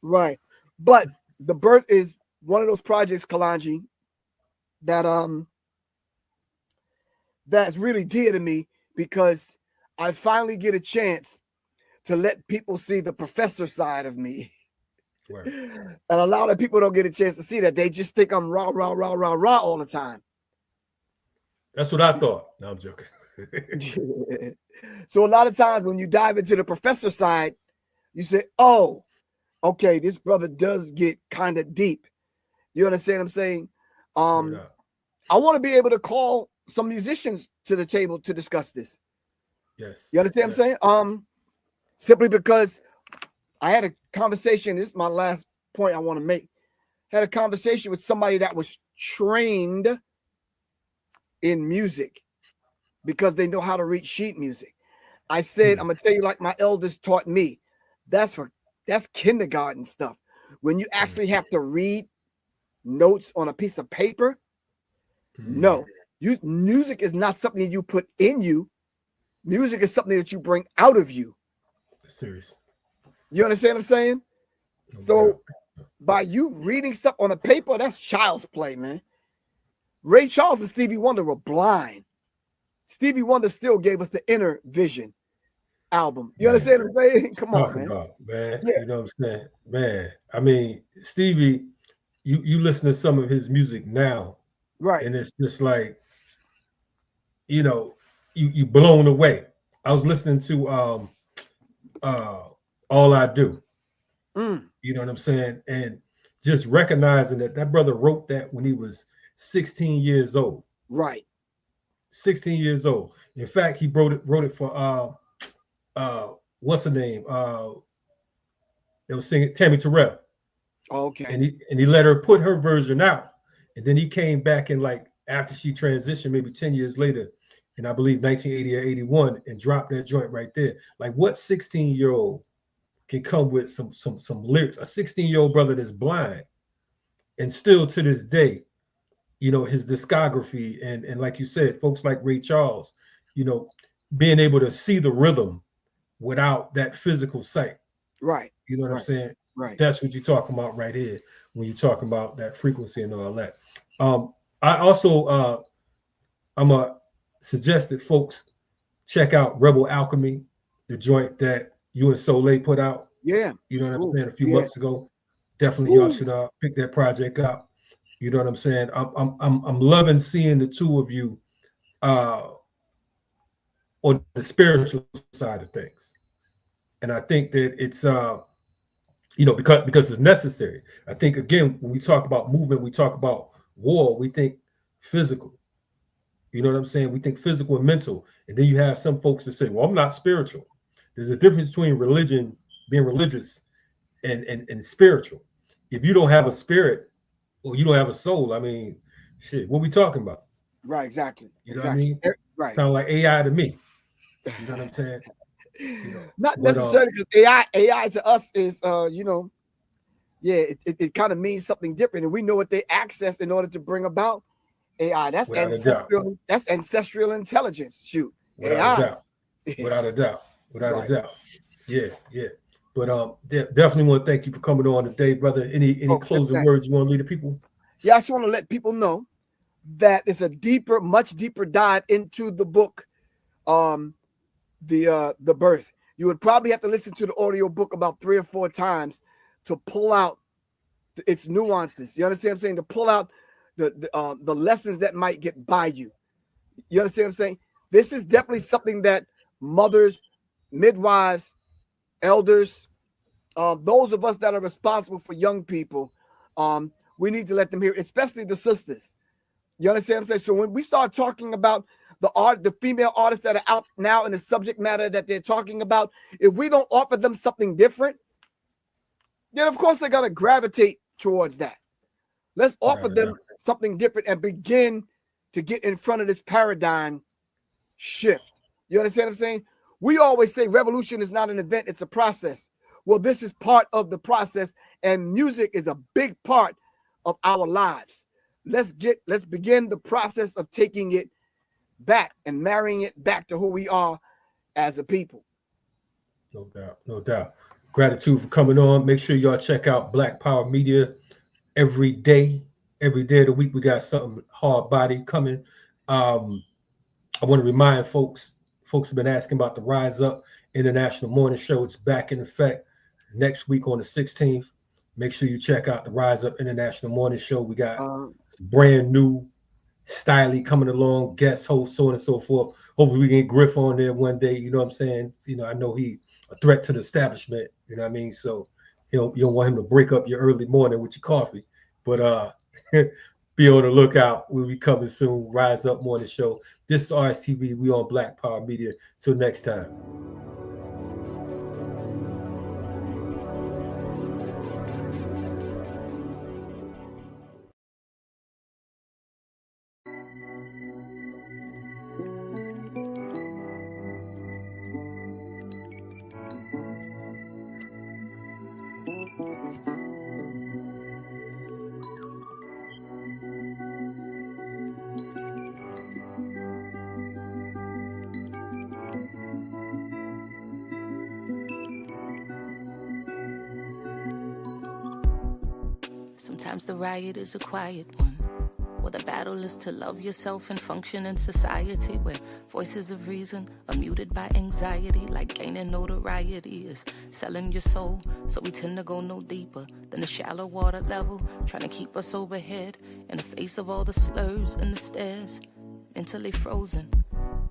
Right. But The Birth is one of those projects, Kalonji, that's really dear to me because I finally get a chance to let people see the professor side of me. Right. And a lot of people don't get a chance to see that. They just think I'm rah, rah, rah, rah, rah all the time. That's what I thought. No, I'm joking. So a lot of times when you dive into the professor side, you say, oh, okay, this brother does get kind of deep. You understand what I'm saying? I want to be able to call some musicians to the table to discuss this. Yes. You understand what I'm saying? Simply because I had a conversation. This is my last point I want to make. Had a conversation with somebody that was trained in music because they know how to read sheet music. I said, I'm gonna tell you like my elders taught me. That's kindergarten stuff. When you actually have to read notes on a piece of paper, no. Music is not something you put in you. Music is something that you bring out of you. Serious. You understand what I'm saying? Okay. So by you reading stuff on a paper, that's child's play, man. Ray Charles and Stevie Wonder were blind. Stevie Wonder still gave us the inner vision. album. You understand what I'm saying? Come on, man. About, man. Yeah. You know what I'm saying? Man, I mean, Stevie, you listen to some of his music now, Right. and it's just like, you know, you blown away. I was listening to All I Do. You know what I'm saying? And just recognizing that brother wrote that when he was 16 years old. Right. 16 years old. In fact, he wrote it for what's her name? They was singing Tammy Terrell. Okay. And he let her put her version out. And then he came back and like after she transitioned, maybe 10 years later, and I believe 1980 or 81, and dropped that joint right there. Like what 16-year-old can come with some lyrics? A 16-year-old brother that's blind, and still to this day, you know, his discography and like you said, folks like Ray Charles, you know, being able to see the rhythm without that physical sight. Right. You know what I'm saying? Right. That's what you're talking about right here when you're talking about that frequency and all that. I also I'm gonna suggest that folks check out Rebel Alchemy, the joint that you and Soleil put out. Yeah. You know what I'm saying? A few months ago. Definitely y'all should pick that project up. You know what I'm saying? I'm loving seeing the two of you on the spiritual side of things. And I think that it's you know, because it's necessary. I think again, when we talk about movement, we talk about war, we think physical. You know what I'm saying? We think physical and mental. And then you have some folks that say, well, I'm not spiritual. There's a difference between religion, being religious, and spiritual. If you don't have a spirit or you don't have a soul, I mean, shit, what we talking about? Right, exactly. You know what I mean? Right. Sound like AI to me. You know what I'm saying? You know, not necessarily because AI to us is you know, yeah, it kind of means something different, and we know what they access in order to bring about AI. That's ancestral. That's ancestral intelligence. Shoot, without AI. a doubt. Without a doubt. Without Right. a doubt. Yeah, yeah. But definitely want to thank you for coming on today, brother. Any closing words you want to leave the people? Yeah, I just want to let people know that it's a deeper, much deeper dive into the book, the birth. You would probably have to listen to the audio book about 3 or 4 times to pull out its nuances. You understand what I'm saying? To pull out the lessons that might get by you. You understand what I'm saying? This is definitely something that mothers, midwives, elders, those of us that are responsible for young people, we need to let them hear, especially the sisters. You understand what I'm saying? So when we start talking about the female artists that are out now in the subject matter that they're talking about, if we don't offer them something different, then of course they're gonna gravitate towards that. Let's offer them something different and begin to get in front of this paradigm shift. You understand what I'm saying? We always say revolution is not an event, it's a process. Well, this is part of the process, and music is a big part of our lives. Let's begin the process of taking it back and marrying it back to who we are as a people. No doubt, no doubt. Gratitude for coming on. Make sure y'all check out Black Power Media every day of the week. We got something hard body coming. I want to remind folks have been asking about the Rise Up International Morning Show. It's back in effect next week on the 16th. Make sure you check out the Rise Up International Morning Show. We got some brand new styly coming along, guest host, so on and so forth. Hopefully we can get Griff on there one day. You know what I'm saying? You know, I know he a threat to the establishment. You know what I mean? So you don't want him to break up your early morning with your coffee. But be on the lookout. We'll be coming soon. Rise Up Morning Show. This is RSTV. We on Black Power Media. Till next time. Sometimes the riot is a quiet one. Well, the battle is to love yourself and function in society where voices of reason are muted by anxiety, like gaining notoriety is selling your soul. So we tend to go no deeper than the shallow water level, trying to keep us overhead in the face of all the slurs and the stares. Mentally frozen,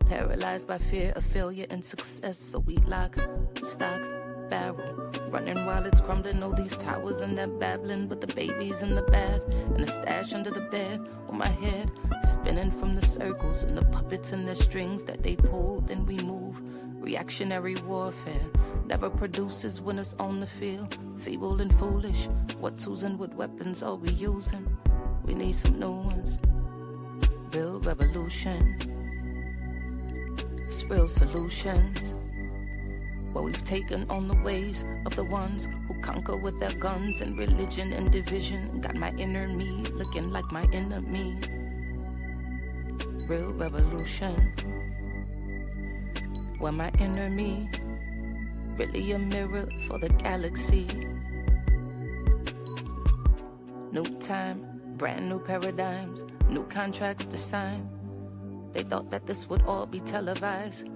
paralyzed by fear of failure and success. So we lock, stock, barrel, running while it's crumbling. All these towers and they're babbling, but the baby's in the bath and the stash under the bed. On my head, spinning from the circles and the puppets and the strings that they pull, then we move. Reactionary warfare never produces winners on the field. Feeble and foolish, what tools and what weapons are we using? We need some new ones. Real revolution, it's real solutions. Well, we've taken on the ways of the ones who conquer with their guns and religion and division. Got my inner me looking like my enemy. Real revolution, where my inner me really a mirror for the galaxy. New time, brand new paradigms, new contracts to sign. They thought that this would all be televised,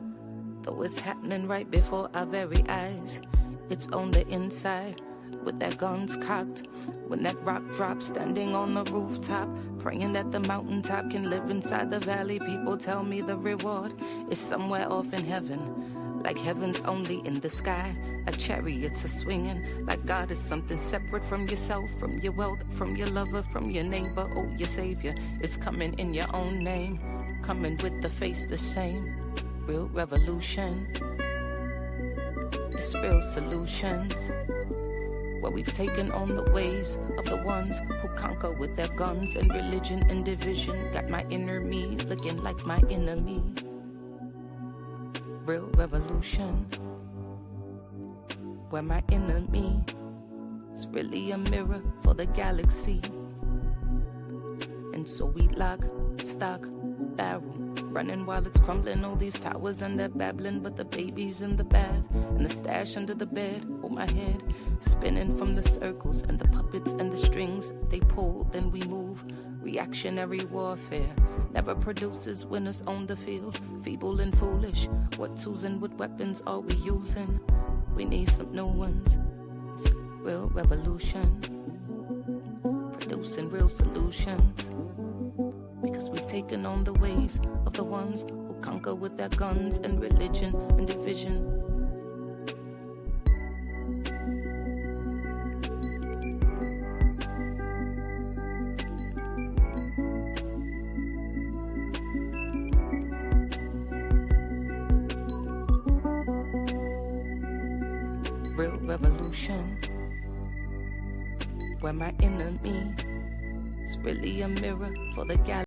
though it's happening right before our very eyes. It's on the inside, with their guns cocked. When that rock drops, standing on the rooftop, praying that the mountaintop can live inside the valley. People tell me the reward is somewhere off in heaven, like heaven's only in the sky. A chariot's a swinging, like God is something separate from yourself, from your wealth, from your lover, from your neighbor. Oh, your savior is coming in your own name, coming with the face the same. Real revolution, it's real solutions. Where we've taken on the ways of the ones who conquer with their guns and religion and division. Got my inner me looking like my enemy. Real revolution, where my enemy is really a mirror for the galaxy. And so we lock, stock, barrel, running while it's crumbling. All these towers and they're babbling, but the baby's in the bath and the stash under the bed. Hold my head, spinning from the circles and the puppets and the strings they pull, then we move. Reactionary warfare never produces winners on the field. Feeble and foolish, what tools and what weapons are we using? We need some new ones. It's real revolution, producing real solutions. Because we've taken on the ways of the ones who conquer with their guns and religion and division. Real revolution, where my enemy is really a mirror for the galaxy.